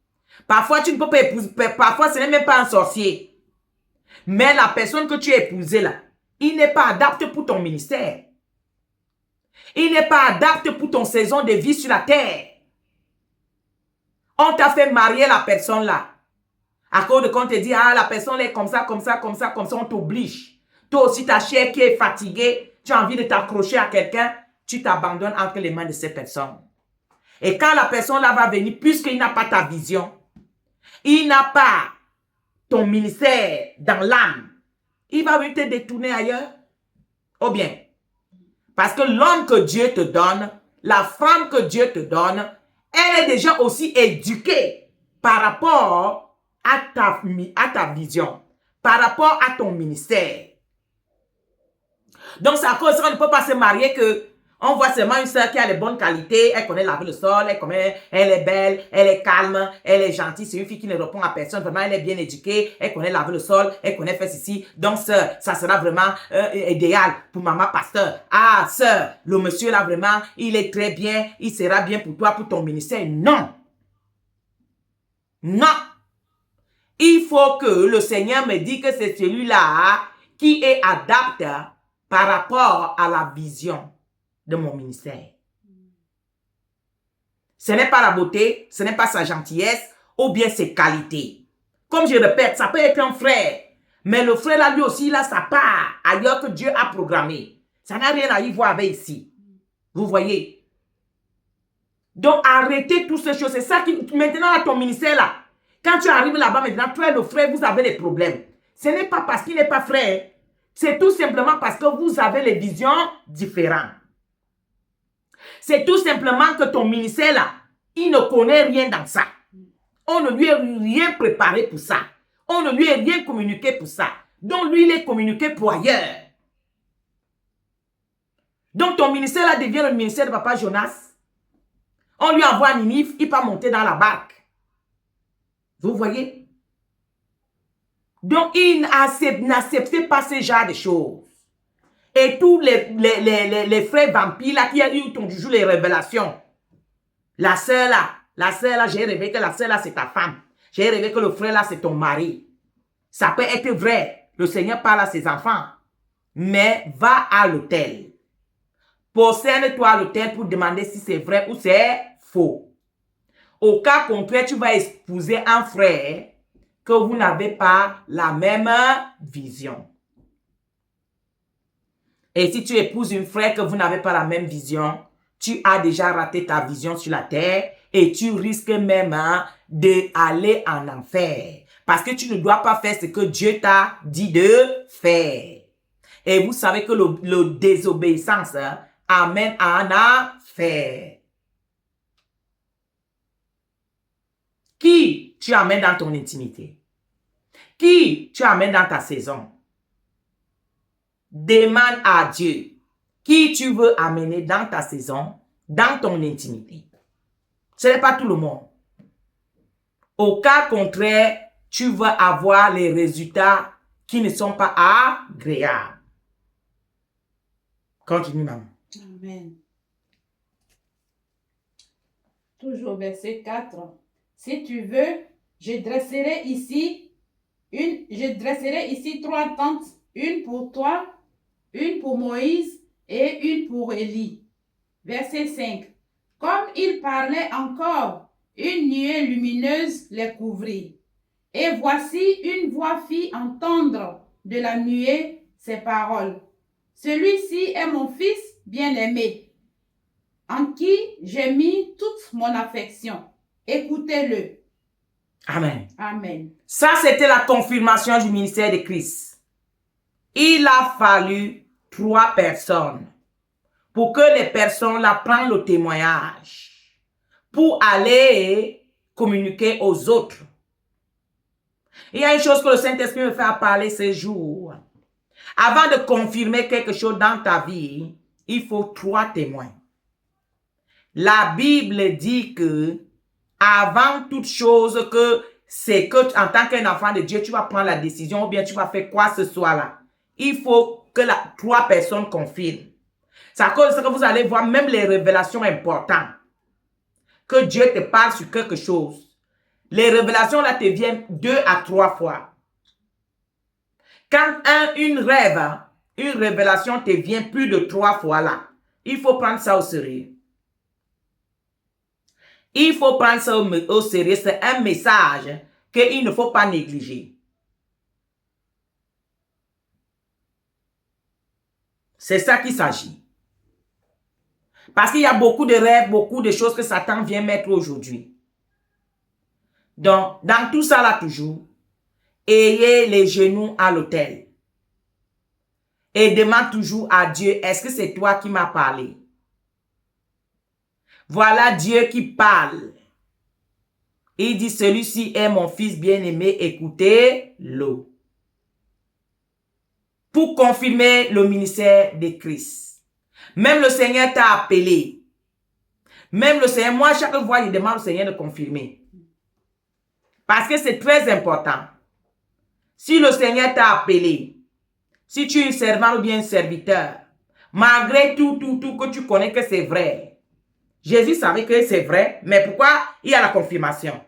Parfois, tu ne peux pas épouser. Parfois, ce n'est même pas un sorcier. Mais la personne que tu as épousée là, il n'est pas adapté pour ton ministère. Il n'est pas adapté pour ton saison de vie sur la terre. On t'a fait marier la personne là. À cause de quand on te dit, ah, la personne est comme ça, on t'oblige. Toi aussi, ta chair qui est fatiguée, tu as envie de t'accrocher à quelqu'un, tu t'abandonnes entre les mains de ces personnes. Et quand la personne là va venir, puisqu'il n'a pas ta vision, il n'a pas ton ministère dans l'âme, il va venir te détourner ailleurs. Ou bien, parce que l'homme que Dieu te donne, la femme que Dieu te donne, elle est déjà aussi éduquée par rapport à ta vision, par rapport à ton ministère. Donc, c'est à cause qu'on ne peut pas se marier que on voit seulement une sœur qui a les bonnes qualités, elle connaît laver le sol, elle est belle, elle est calme, elle est gentille, c'est une fille qui ne répond à personne, vraiment elle est bien éduquée, elle connaît laver le sol, elle connaît faire ceci, donc sœur, ça sera vraiment idéal pour maman pasteur. Ah sœur, le monsieur là vraiment, il est très bien, il sera bien pour toi, pour ton ministère. Non. Non. Il faut que le Seigneur me dise que c'est celui-là qui est adapté par rapport à la vision de mon ministère. Ce n'est pas la beauté, ce n'est pas sa gentillesse ou bien ses qualités. Comme je répète, ça peut être un frère, mais le frère là lui aussi il a sa part ailleurs que Dieu a programmé. Ça n'a rien à y voir avec ici. Vous voyez? Donc arrêtez toutes ces choses. C'est ça qui maintenant à ton ministère là. Quand tu arrives là-bas maintenant, toi et le frère, vous avez des problèmes. Ce n'est pas parce qu'il n'est pas frère. C'est tout simplement parce que vous avez les visions différentes. C'est tout simplement que ton ministère là, il ne connaît rien dans ça. On ne lui a rien préparé pour ça. On ne lui a rien communiqué pour ça. Donc lui, il est communiqué pour ailleurs. Donc ton ministère là devient le ministère de Papa Jonas. On lui envoie Ninive, il peut monter dans la barque. Vous voyez? Donc il n'acceptait pas ce genre de choses. Et tous les frères vampires là qui ont toujours les révélations. La sœur là, j'ai rêvé que la sœur là c'est ta femme. J'ai rêvé que le frère là c'est ton mari. Ça peut être vrai. Le Seigneur parle à ses enfants. Mais va à l'autel. Possède-toi à l'autel pour demander si c'est vrai ou c'est faux. Au cas contraire, tu vas épouser un frère que vous n'avez pas la même vision. Et si tu épouses une frère que vous n'avez pas la même vision, tu as déjà raté ta vision sur la terre et tu risques même d'aller en enfer. Parce que tu ne dois pas faire ce que Dieu t'a dit de faire. Et vous savez que le désobéissance amène à un enfer. Qui tu amènes dans ton intimité? Qui tu amènes dans ta saison? Demande à Dieu qui tu veux amener dans ta saison, dans ton intimité. Ce n'est pas tout le monde. Au cas contraire, tu vas avoir les résultats qui ne sont pas agréables. Continue, maman. Amen. Toujours verset 4. Si tu veux, je dresserai ici 3 tentes, une pour toi, une pour Moïse et une pour Élie. Verset 5. Comme il parlait encore, une nuée lumineuse les couvrit. Et voici une voix fit entendre de la nuée ces paroles. Celui-ci est mon fils bien-aimé, en qui j'ai mis toute mon affection. Écoutez-le. Amen. Amen. Ça, c'était la confirmation du ministère de Christ. Il a fallu 3 personnes pour que les personnes là prennent le témoignage pour aller communiquer aux autres. Il y a une chose que le Saint-Esprit me fait parler ces jours. Avant de confirmer quelque chose dans ta vie, il faut 3 témoins. La Bible dit que avant toute chose, que c'est que en tant qu'un enfant de Dieu, tu vas prendre la décision ou bien tu vas faire quoi ce soir-là. Il faut que 3 personnes confirment. C'est à cause de ça que vous allez voir même les révélations importantes. Que Dieu te parle sur quelque chose. Les révélations là te viennent 2 à 3 fois. Quand une révélation te vient plus de 3 fois là, il faut prendre ça au sérieux. Il faut prendre ça au sérieux. C'est un message qu'il ne faut pas négliger. C'est ça qu'il s'agit. Parce qu'il y a beaucoup de rêves, beaucoup de choses que Satan vient mettre aujourd'hui. Donc, dans tout ça là toujours, ayez les genoux à l'autel. Et demande toujours à Dieu, est-ce que c'est toi qui m'as parlé? Voilà Dieu qui parle. Il dit, celui-ci est mon fils bien-aimé, écoutez-le. Pour confirmer le ministère de Christ. Même le Seigneur t'a appelé. Même le Seigneur, moi, chaque fois, je demande au Seigneur de confirmer. Parce que c'est très important. Si le Seigneur t'a appelé, si tu es un servant ou bien un serviteur, malgré tout que tu connais que c'est vrai. Jésus savait que c'est vrai, mais pourquoi il y a la confirmation?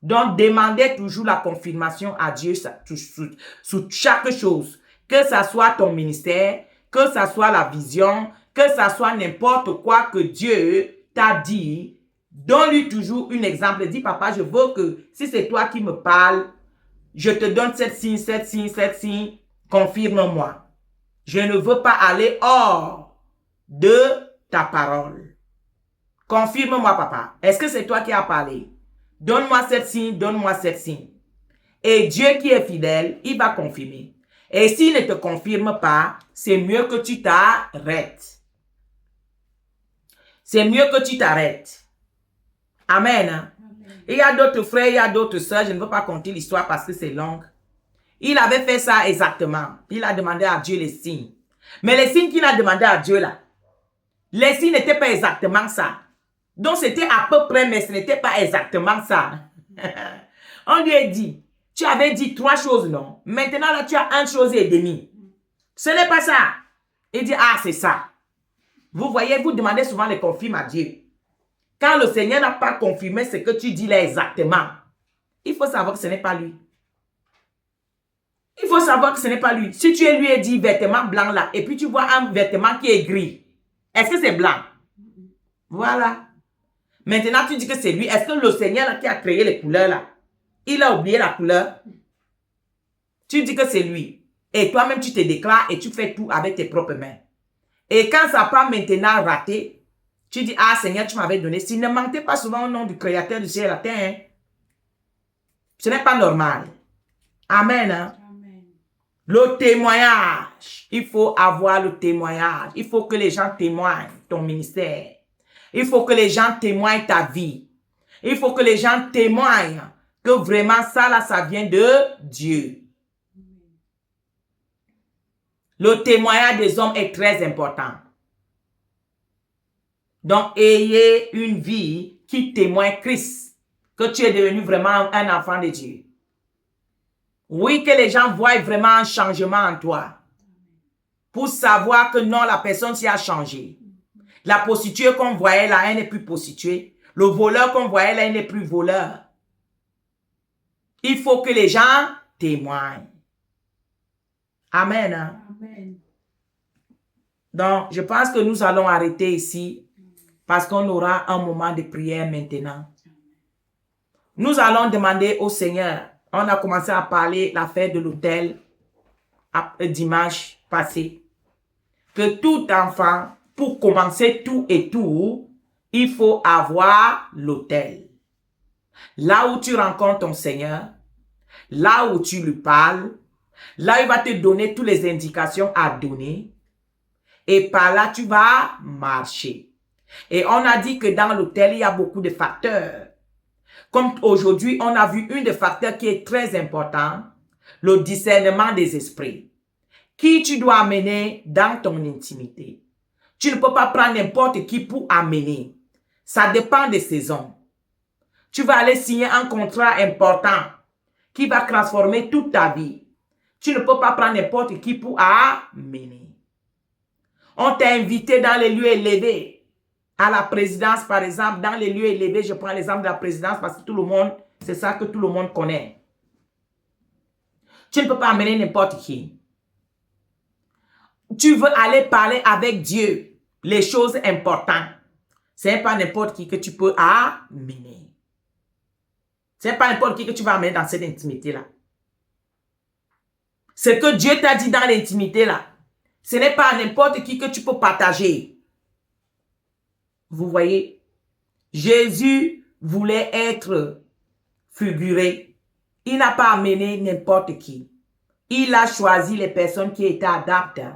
Donc, demandez toujours la confirmation à Dieu sur chaque chose. Que ça soit ton ministère, que ça soit la vision, que ça soit n'importe quoi que Dieu t'a dit. Donne-lui toujours un exemple. Dis, papa, je veux que si c'est toi qui me parles, je te donne cette signe, confirme-moi. Je ne veux pas aller hors de ta parole. Confirme-moi, papa. Est-ce que c'est toi qui as parlé? Donne-moi cette signe, donne-moi cette signe. Et Dieu qui est fidèle, il va confirmer. Et s'il ne te confirme pas, c'est mieux que tu t'arrêtes. C'est mieux que tu t'arrêtes. Amen. Amen. Il y a d'autres frères, il y a d'autres sœurs. Je ne veux pas compter l'histoire parce que c'est long. Il avait fait ça exactement. Il a demandé à Dieu les signes. Mais les signes qu'il a demandé à Dieu là, les signes n'étaient pas exactement ça. Donc c'était à peu près, mais ce n'était pas exactement ça. On lui a dit, tu avais dit 3 choses, non? Maintenant là, tu as 1 chose et demie. Ce n'est pas ça. Il dit, ah, c'est ça. Vous voyez, vous demandez souvent les confirmes à Dieu. Quand le Seigneur n'a pas confirmé ce que tu dis là exactement, il faut savoir que ce n'est pas lui. Il faut savoir que ce n'est pas lui. Si tu lui as dit vêtement blanc là, et puis tu vois un vêtement qui est gris, est-ce que c'est blanc? Voilà. Maintenant, tu dis que c'est lui. Est-ce que le Seigneur là, qui a créé les couleurs là, il a oublié la couleur? Tu dis que c'est lui. Et toi-même, tu te déclares et tu fais tout avec tes propres mains. Et quand ça n'a pas maintenant raté, tu dis, ah Seigneur, tu m'avais donné. S'il ne mentez pas souvent au nom du Créateur du ciel et de la terre, hein? Ce n'est pas normal. Amen. Hein? Amen. Le témoignage. Il faut avoir le témoignage. Il faut que les gens témoignent ton ministère. Il faut que les gens témoignent ta vie. Il faut que les gens témoignent que vraiment ça là, ça vient de Dieu. Le témoignage des hommes est très important. Donc, ayez une vie qui témoigne Christ, que tu es devenu vraiment un enfant de Dieu. Oui, que les gens voient vraiment un changement en toi. Pour savoir que non, la personne s'y a changé. La prostituée qu'on voyait là, elle n'est plus prostituée. Le voleur qu'on voyait là, il n'est plus voleur. Il faut que les gens témoignent. Amen. Hein? Amen. Donc, je pense que nous allons arrêter ici parce qu'on aura un moment de prière maintenant. Nous allons demander au Seigneur, on a commencé à parler l'affaire de l'autel dimanche passé, que tout enfant, pour commencer tout et tout, il faut avoir l'autel. Là où tu rencontres ton Seigneur, là où tu lui parles, là il va te donner toutes les indications à donner et par là tu vas marcher. Et on a dit que dans l'autel, il y a beaucoup de facteurs. Comme aujourd'hui, on a vu un des facteurs qui est très important, le discernement des esprits. Qui tu dois amener dans ton intimité. Tu ne peux pas prendre n'importe qui pour amener. Ça dépend des saisons. Tu vas aller signer un contrat important qui va transformer toute ta vie. Tu ne peux pas prendre n'importe qui pour amener. On t'a invité dans les lieux élevés. À la présidence, par exemple, dans les lieux élevés, je prends l'exemple de la présidence parce que tout le monde, c'est ça que tout le monde connaît. Tu ne peux pas amener n'importe qui. Tu veux aller parler avec Dieu, les choses importantes. Ce n'est pas n'importe qui que tu peux amener. Ce n'est pas n'importe qui que tu vas amener dans cette intimité-là. Ce que Dieu t'a dit dans l'intimité-là, ce n'est pas n'importe qui que tu peux partager. Vous voyez, Jésus voulait être figuré. Il n'a pas amené n'importe qui. Il a choisi les personnes qui étaient adaptées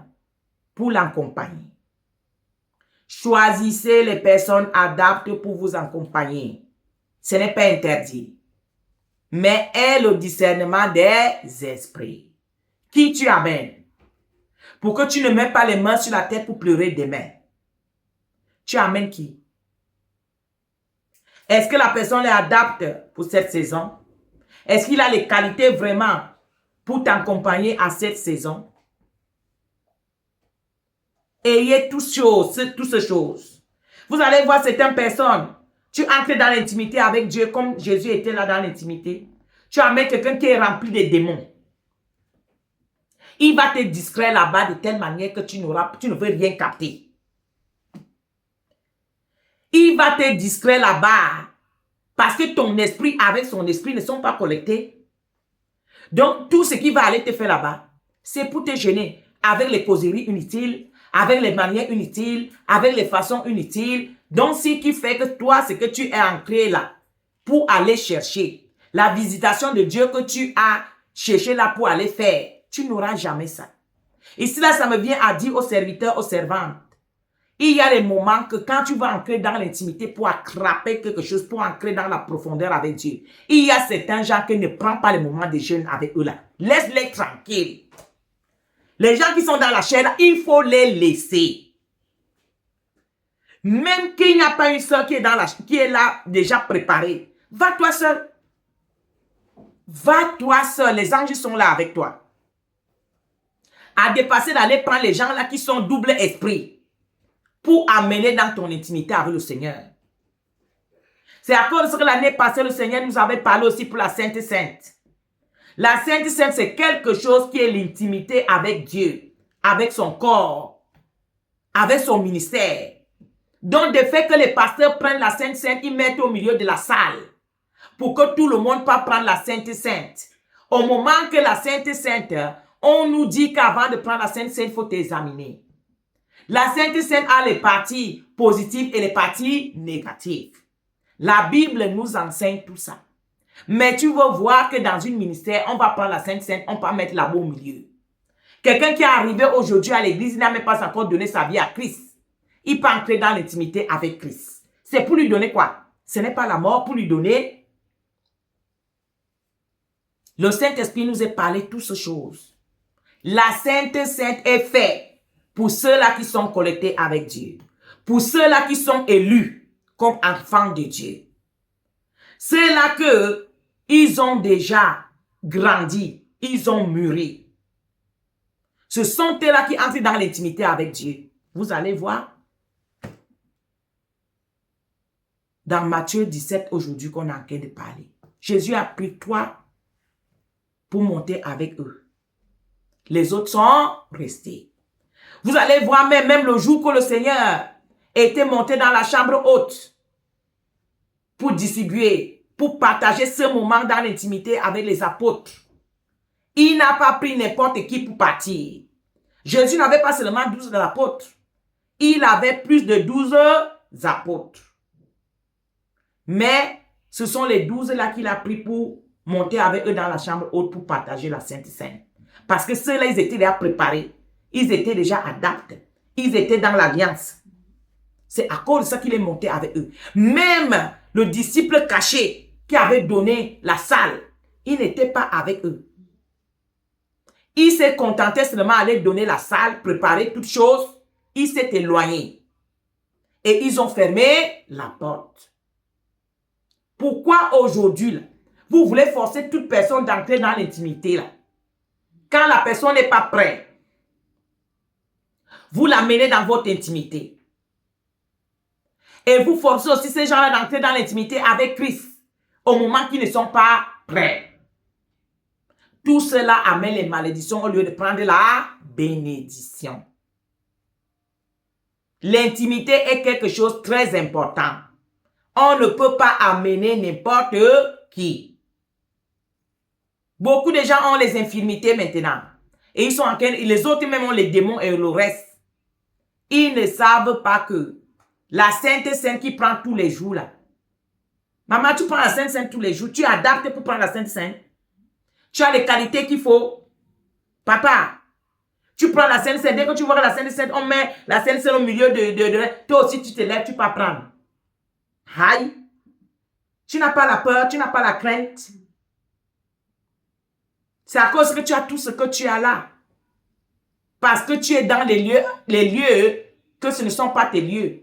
pour l'accompagner. Choisissez les personnes adaptées pour vous accompagner. Ce n'est pas interdit. Mais est le discernement des esprits. Qui tu amènes? Pour que tu ne mettes pas les mains sur la tête pour pleurer demain. Tu amènes qui? Est-ce que la personne est adapte pour cette saison? Est-ce qu'il a les qualités vraiment pour t'accompagner à cette saison? Ayez toutes ces choses. Vous allez voir certaines personnes. Tu entres dans l'intimité avec Dieu comme Jésus était là dans l'intimité. Tu amènes quelqu'un qui est rempli de démons. Il va te distraire là-bas de telle manière que tu ne veux rien capter. Il va te distraire là-bas parce que ton esprit avec son esprit ne sont pas connectés. Donc, tout ce qui va aller te faire là-bas, c'est pour te gêner avec les causeries inutiles, avec les manières inutiles, avec les façons inutiles. Donc, ce qui fait que toi, ce que tu es ancré là, pour aller chercher, la visitation de Dieu que tu as cherché là pour aller faire, tu n'auras jamais ça. Ici, là, ça me vient à dire aux serviteurs, aux servantes, il y a des moments que quand tu vas ancrer dans l'intimité pour attraper quelque chose, pour ancrer dans la profondeur avec Dieu, il y a certains gens qui ne prennent pas les moments de jeûne avec eux là. Laisse-les tranquilles. Les gens qui sont dans la chair, là, il faut les laisser. Même qu'il n'y a pas une soeur qui est là déjà préparée. Va-toi seul. Va-toi seul. Les anges sont là avec toi. À dépasser d'aller prendre les gens là qui sont double esprit pour amener dans ton intimité avec le Seigneur. C'est à cause de ce que l'année passée, le Seigneur nous avait parlé aussi pour la Sainte Sainte. La Sainte Sainte, c'est quelque chose qui est l'intimité avec Dieu, avec son corps, avec son ministère. Donc, de fait que les pasteurs prennent la Sainte Sainte, ils mettent au milieu de la salle pour que tout le monde puisse prendre la Sainte Sainte. Au moment que la Sainte Sainte, on nous dit qu'avant de prendre la Sainte Sainte, il faut t'examiner. La Sainte Sainte a les parties positives et les parties négatives. La Bible nous enseigne tout ça. Mais tu vas voir que dans une ministère, on va prendre la Sainte Sainte, on va mettre là-bas au milieu. Quelqu'un qui est arrivé aujourd'hui à l'église, il n'a même pas encore donné sa vie à Christ. Il peut entrer dans l'intimité avec Christ. C'est pour lui donner quoi? Ce n'est pas la mort, pour lui donner. Le Saint-Esprit nous a parlé de toutes ces choses. La Sainte Sainte est faite pour ceux-là qui sont connectés avec Dieu. Pour ceux-là qui sont élus comme enfants de Dieu. Ceux-là que ils ont déjà grandi, ils ont mûri. Ce sont eux-là qui entrent dans l'intimité avec Dieu. Vous allez voir. Dans Matthieu 17, aujourd'hui qu'on est en train de parler. Jésus a pris toi pour monter avec eux. Les autres sont restés. Vous allez voir même le jour que le Seigneur était monté dans la chambre haute pour distribuer, pour partager ce moment dans l'intimité avec les apôtres. Il n'a pas pris n'importe qui pour partir. Jésus n'avait pas seulement 12 apôtres. Il avait plus de 12 apôtres. Mais ce sont les 12 là qu'il a pris pour monter avec eux dans la chambre haute pour partager la Sainte Seine. Parce que ceux-là, ils étaient déjà préparés. Ils étaient déjà adaptés. Ils étaient dans l'alliance. C'est à cause de ça qu'il est monté avec eux. Même le disciple caché qui avait donné la salle, il n'était pas avec eux. Il s'est contenté seulement d'aller donner la salle, préparer toutes choses. Il s'est éloigné. Et ils ont fermé la porte. Pourquoi aujourd'hui, vous voulez forcer toute personne d'entrer dans l'intimité là? Quand la personne n'est pas prête, vous l'amenez dans votre intimité. Et vous forcez aussi ces gens-là d'entrer dans l'intimité avec Christ au moment qu'ils ne sont pas prêts. Tout cela amène les malédictions au lieu de prendre la bénédiction. L'intimité est quelque chose de très important. On ne peut pas amener n'importe qui. Beaucoup de gens ont les infirmités maintenant. Et ils sont en train, les autres même ont les démons et le reste. Ils ne savent pas que la Sainte Seine qui prend tous les jours là. Maman, tu prends la Sainte Seine tous les jours. Tu adaptes pour prendre la Sainte Seine. Tu as les qualités qu'il faut. Papa, tu prends la Sainte Seine. Dès que tu vois la Sainte Seine, on met la Sainte Seine au milieu de toi aussi tu te lèves, tu peux prendre. Aïe. Tu n'as pas la peur, tu n'as pas la crainte. C'est à cause que tu as tout ce que tu as là. Parce que tu es dans les lieux que ce ne sont pas tes lieux.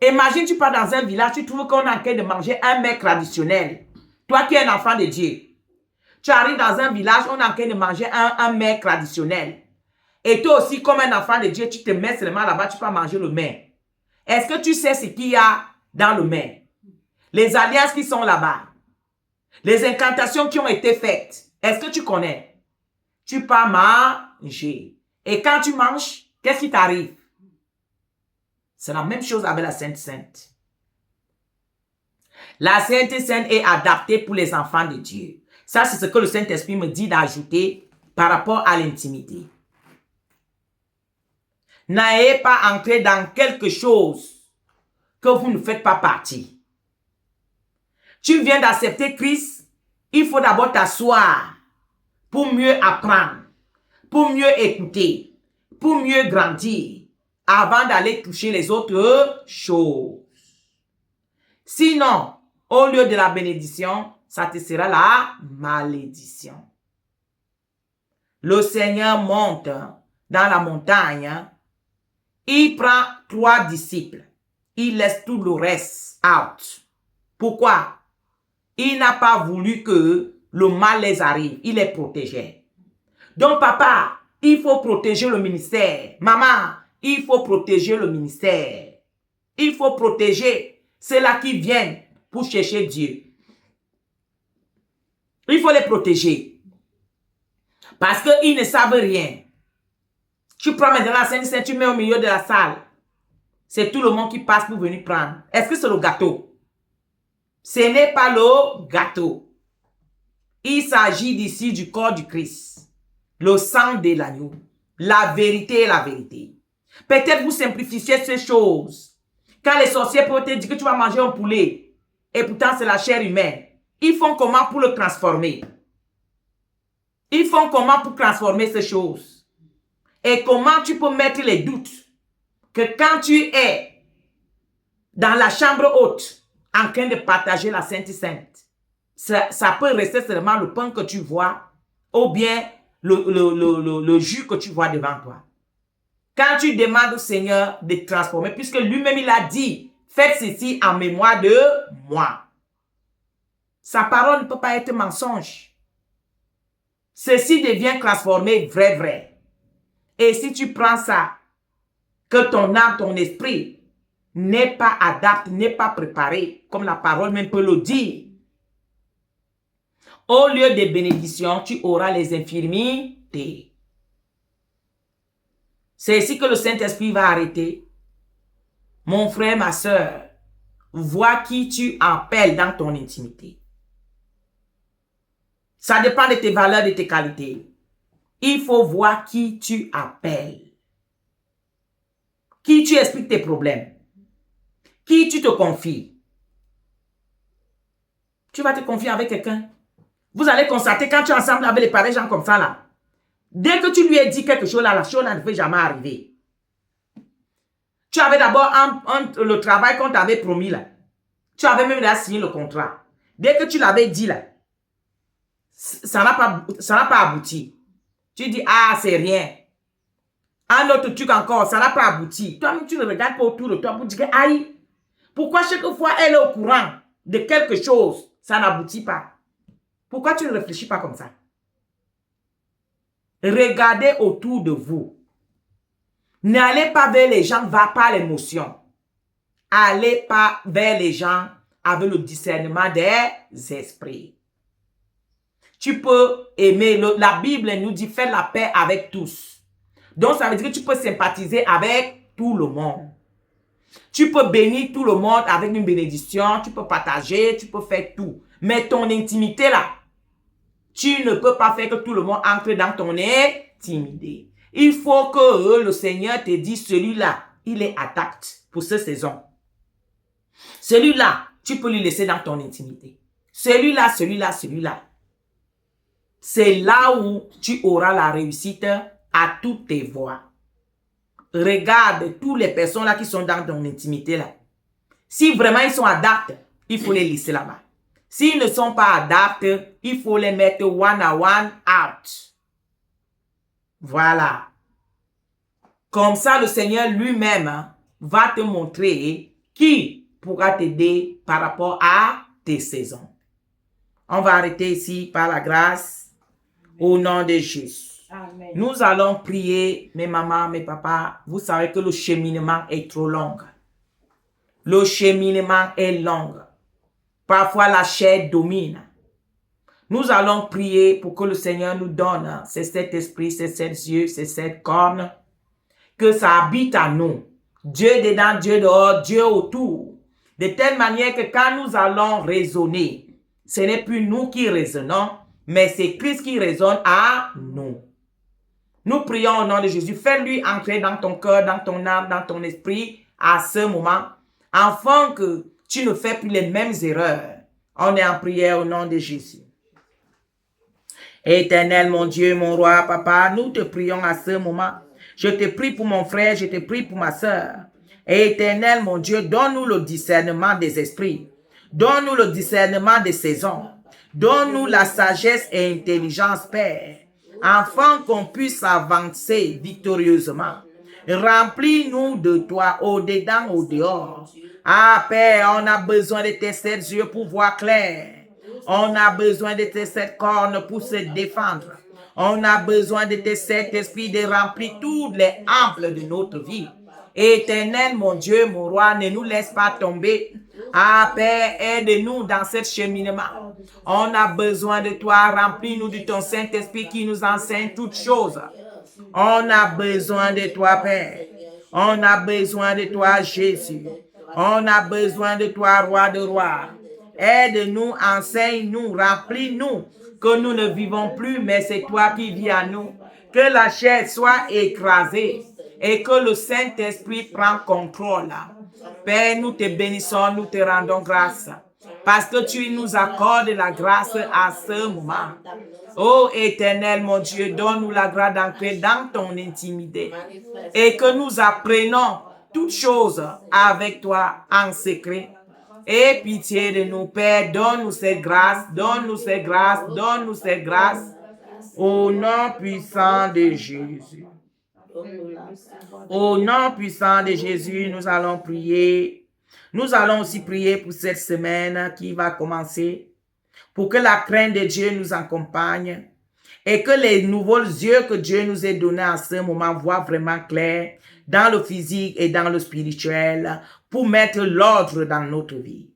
Imagine, tu pars dans un village, tu trouves qu'on est en train de manger un mets traditionnel. Toi qui es un enfant de Dieu. Tu arrives dans un village, on est en train de manger un mets traditionnel. Et toi aussi, comme un enfant de Dieu, tu te mets seulement là-bas, tu peux manger le mets. Est-ce que tu sais ce qu'il y a dans le mets? Les alliances qui sont là-bas. Les incantations qui ont été faites. Est-ce que tu connais? Tu peux manger. Et quand tu manges, qu'est-ce qui t'arrive? C'est la même chose avec la Sainte Sainte. La Sainte Sainte est adaptée pour les enfants de Dieu. Ça, c'est ce que le Saint-Esprit me dit d'ajouter par rapport à l'intimité. N'ayez pas entré dans quelque chose que vous ne faites pas partie. Tu viens d'accepter Christ, il faut d'abord t'asseoir pour mieux apprendre, pour mieux écouter, pour mieux grandir, avant d'aller toucher les autres choses. Sinon, au lieu de la bénédiction, ça te sera la malédiction. Le Seigneur monte dans la montagne, il prend 3 disciples, il laisse tout le reste out. Pourquoi? Il n'a pas voulu que le mal les arrive, il les protégeait. Donc papa, il faut protéger le ministère. Maman, il faut protéger le ministère. Il faut protéger ceux-là qui viennent pour chercher Dieu. Il faut les protéger. Parce qu'ils ne savent rien. Tu prends maintenant la Sainte Seine, tu mets au milieu de la salle. C'est tout le monde qui passe pour venir prendre. Est-ce que c'est le gâteau? Ce n'est pas le gâteau. Il s'agit d'ici du corps du Christ. Le sang de l'agneau. La vérité est la vérité. Peut-être vous simplifiez ces choses. Quand les sorciers peuvent te dire que tu vas manger un poulet, et pourtant c'est la chair humaine, ils font comment pour le transformer? Ils font comment pour transformer ces choses? Et comment tu peux mettre les doutes que quand tu es dans la chambre haute, en train de partager la Sainte Sainte, ça peut rester seulement le pain que tu vois, ou bien le jus que tu vois devant toi. Quand tu demandes au Seigneur de te transformer, puisque lui-même il a dit, faites ceci en mémoire de moi. Sa parole ne peut pas être mensonge. Ceci devient transformé vrai. Et si tu prends ça, que ton âme, ton esprit n'est pas adapté, n'est pas préparé, comme la parole même peut le dire, au lieu de bénédictions, tu auras les infirmités. C'est ici que le Saint-Esprit va arrêter Mon frère, ma soeur, vois qui tu appelles dans ton intimité. Ça dépend de tes valeurs, de tes qualités. Il faut voir qui tu appelles. Qui tu expliques tes problèmes. Qui tu te confies. Tu vas te confier avec quelqu'un. Vous allez constater quand tu es ensemble avec les pareils gens comme ça là. Dès que tu lui as dit quelque chose là, la chose là ne peut jamais arriver. Tu avais d'abord le travail qu'on t'avait promis là. Tu avais même déjà signé le contrat. Dès que tu l'avais dit là, ça n'a pas abouti. Tu dis, ah, c'est rien. Un autre truc encore, ça n'a pas abouti. Toi-même, tu ne regardes pas autour de toi pour dire, aïe, pourquoi chaque fois elle est au courant de quelque chose, ça n'aboutit pas? Pourquoi tu ne réfléchis pas comme ça? Regardez autour de vous. N'allez pas vers les gens, va par l'émotion. Allez pas vers les gens avec le discernement des esprits. Tu peux aimer, la Bible nous dit faire la paix avec tous. Donc ça veut dire que tu peux sympathiser avec tout le monde. Tu peux bénir tout le monde avec une bénédiction, tu peux partager, tu peux faire tout. Mais ton intimité là, tu ne peux pas faire que tout le monde entre dans ton intimité. Il faut que le Seigneur te dise, celui-là, il est attaqué pour cette saison. Celui-là, tu peux lui laisser dans ton intimité. Celui-là, celui-là, celui-là. C'est là où tu auras la réussite à toutes tes voies. Regarde toutes les personnes là qui sont dans ton intimité là. Si vraiment ils sont adaptés, il faut les laisser là-bas. S'ils ne sont pas adaptés, il faut les mettre one à one out. Voilà. Comme ça, le Seigneur lui-même va te montrer qui pourra t'aider par rapport à tes saisons. On va arrêter ici par la grâce au nom de Jésus. Amen. Nous allons prier, mes mamans, mes papas. Vous savez que le cheminement est trop long. Le cheminement est long. Parfois, la chair domine. Nous allons prier pour que le Seigneur nous donne ces sept esprits, ces sept yeux, ces sept cornes. Que ça habite à nous. Dieu dedans, Dieu dehors, Dieu autour. De telle manière que quand nous allons raisonner, ce n'est plus nous qui raisonnons, mais c'est Christ qui raisonne à nous. Nous prions au nom de Jésus. Fais-lui entrer dans ton cœur, dans ton âme, dans ton esprit à ce moment, afin que tu ne fais plus les mêmes erreurs. On est en prière au nom de Jésus. Éternel, mon Dieu, mon roi, papa, nous te prions à ce moment. Je te prie pour mon frère, je te prie pour ma soeur. Éternel, mon Dieu, donne-nous le discernement des esprits. Donne-nous le discernement des saisons. Donne-nous la sagesse et l'intelligence, Père, afin qu'on puisse avancer victorieusement. Remplis-nous de toi, au-dedans, au-dehors. Ah, Père, on a besoin de tes sept yeux pour voir clair. On a besoin de tes sept cornes pour se défendre. On a besoin de tes sept esprits de remplir toutes les amples de notre vie. Éternel, mon Dieu, mon roi, ne nous laisse pas tomber. Ah, Père, aide-nous dans ce cheminement. On a besoin de toi. Remplis-nous de ton Saint-Esprit qui nous enseigne toutes choses. On a besoin de toi, Père. On a besoin de toi, Jésus. On a besoin de toi, Roi de rois. Aide-nous, enseigne-nous, remplis-nous, que nous ne vivons plus, mais c'est toi qui vis à nous. Que la chair soit écrasée et que le Saint-Esprit prenne contrôle. Père, nous te bénissons, nous te rendons grâce. Parce que tu nous accordes la grâce à ce moment. Ô Éternel, mon Dieu, donne-nous la grâce d'entrer dans ton intimité. Et que nous apprenons toutes choses avec toi en secret. Aie pitié de nous, Père, donne-nous cette grâce, donne-nous cette grâce, donne-nous cette grâce. Au nom puissant de Jésus. Au nom puissant de Jésus, nous allons prier. Nous allons aussi prier pour cette semaine qui va commencer, pour que la crainte de Dieu nous accompagne et que les nouveaux yeux que Dieu nous a donnés à ce moment voient vraiment clair dans le physique et dans le spirituel pour mettre l'ordre dans notre vie.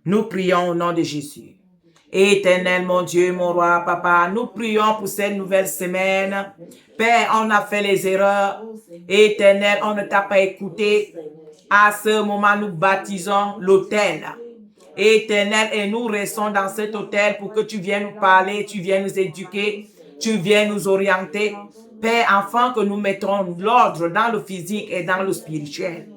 Nous prions au nom de Jésus. Éternel, mon Dieu, mon roi, papa, nous prions pour cette nouvelle semaine. Père, on a fait les erreurs. Éternel, on ne t'a pas écouté. À ce moment, nous baptisons l'autel. Éternel, et nous restons dans cet hôtel pour que tu viennes nous parler, tu viennes nous éduquer, tu viennes nous orienter. Père, afin que nous mettons l'ordre dans le physique et dans le spirituel.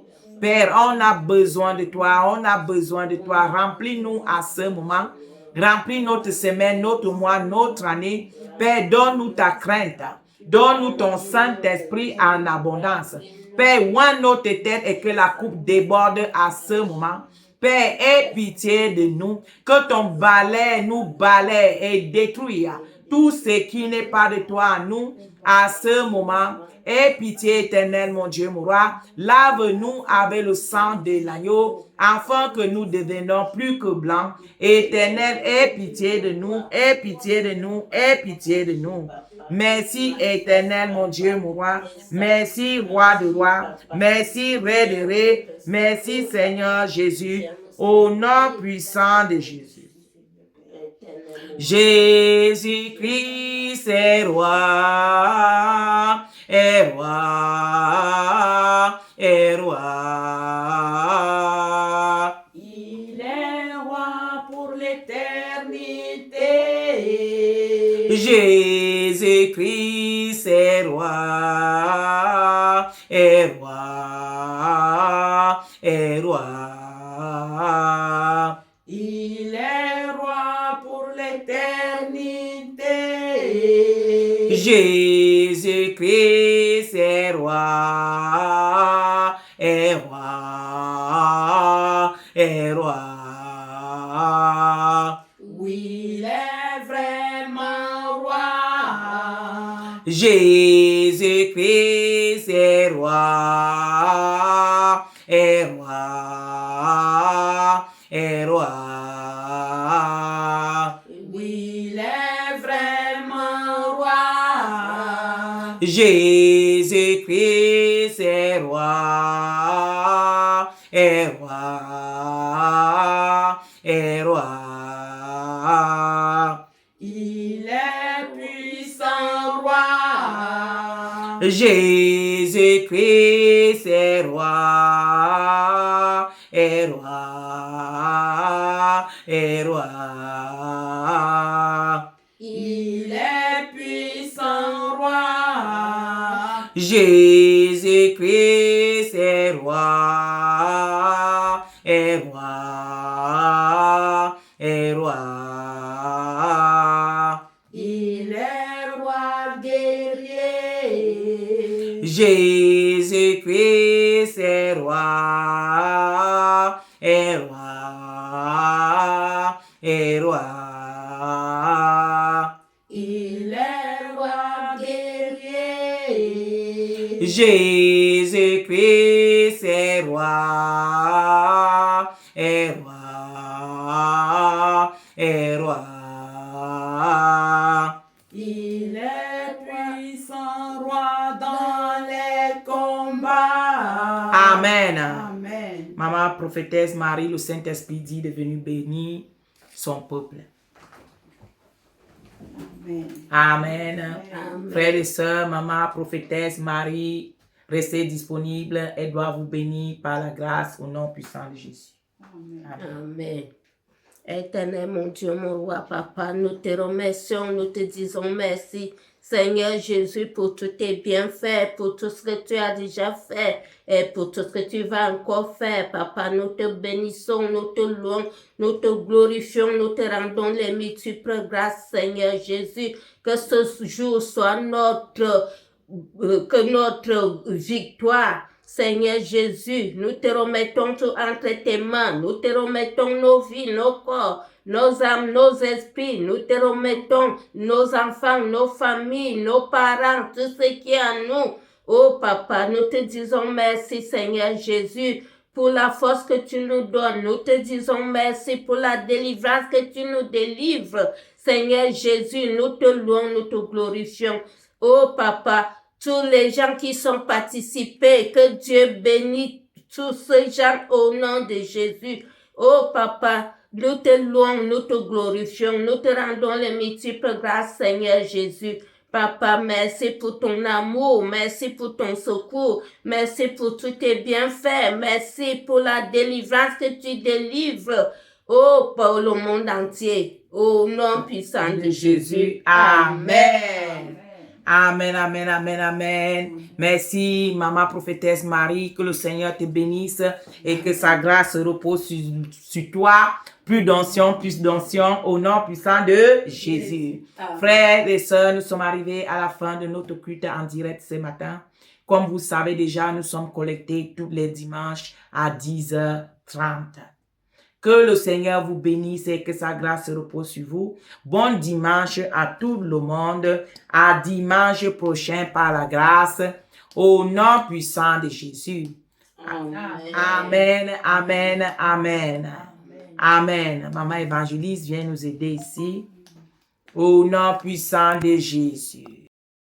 Père, on a besoin de toi, on a besoin de toi. Remplis-nous à ce moment. Remplis notre semaine, notre mois, notre année. Père, donne-nous ta crainte. Donne-nous ton Saint-Esprit en abondance. Père, oins notre tête et que la coupe déborde à ce moment. Père, aie pitié de nous, que ton balai nous balaie et détruise tout ce qui n'est pas de toi en nous à ce moment. Aie pitié éternelle, mon Dieu, mon roi. Lave-nous avec le sang de l'agneau, afin que nous devenions plus que blancs. Éternel, aie pitié de nous, aie pitié de nous, aie pitié de nous. Merci éternel, mon Dieu, mon roi. Merci, roi de rois. Merci, roi de rois. Merci, Seigneur Jésus. Au nom puissant de Jésus. Jésus-Christ est roi, est roi, est roi. Il est roi pour l'éternité. Jésus-Christ est roi, est roi, est roi. Il est roi pour l'éternité. Jésus-Christ est roi, est roi, est roi. Oui, il est vraiment roi. Jésus-Christ est roi, est roi, est roi. Oui, il est vraiment roi. Jésus-Christ est roi, est roi, est roi. Il est puissant roi. Jésus-Christ est roi, est roi, est roi. Il est puissant roi. Jésus-Christ est roi, est roi, est roi. Il est roi guerrier. Jésus-Christ est roi, est roi, est roi. Il est roi guerrier. Jésus-Christ est roi, est roi, est roi. Il est puissant roi dans les combats. Amen. Amen. Maman prophétesse Marie, le Saint-Esprit dit de venir bénir son peuple. Amen. Amen. Frères et sœurs, maman prophétesse Marie, restez disponibles. Elle doit vous bénir par la grâce au nom puissant de Jésus. Amen. Amen. Éternel, mon Dieu, mon roi, papa, nous te remercions, nous te disons merci. Seigneur Jésus, pour tous tes bienfaits, pour tout ce que tu as déjà fait et pour tout ce que tu vas encore faire. Papa, nous te bénissons, nous te louons, nous te glorifions, nous te rendons les multiples grâces, Seigneur Jésus. Que ce jour soit que notre victoire. Seigneur Jésus, nous te remettons tout entre tes mains. Nous te remettons nos vies, nos corps, nos âmes, nos esprits. Nous te remettons nos enfants, nos familles, nos parents, tout ce qui est en nous. Oh papa, nous te disons merci Seigneur Jésus pour la force que tu nous donnes. Nous te disons merci pour la délivrance que tu nous délivres. Seigneur Jésus, nous te louons, nous te glorifions. Oh papa, tous les gens qui sont participés, que Dieu bénisse tous ces gens au nom de Jésus. Oh papa, nous te louons, nous te glorifions, nous te rendons les multiples grâces, Seigneur Jésus. Papa, merci pour ton amour, merci pour ton secours, merci pour tous tes bienfaits, merci pour la délivrance que tu délivres, oh, pour le monde entier. Au nom puissant de Jésus. Amen. Amen, amen, amen, amen. Merci, maman prophétesse Marie, que le Seigneur te bénisse et que sa grâce repose sur toi. Plus d'onction, au nom puissant de Jésus. Amen. Frères et sœurs, nous sommes arrivés à la fin de notre culte en direct ce matin. Comme vous savez déjà, nous sommes collectés tous les dimanches à 10h30. Que le Seigneur vous bénisse et que sa grâce repose sur vous. Bon dimanche à tout le monde. À dimanche prochain par la grâce. Au nom puissant de Jésus. Amen, amen, amen. Amen. Maman évangéliste vient nous aider ici. Au nom puissant de Jésus.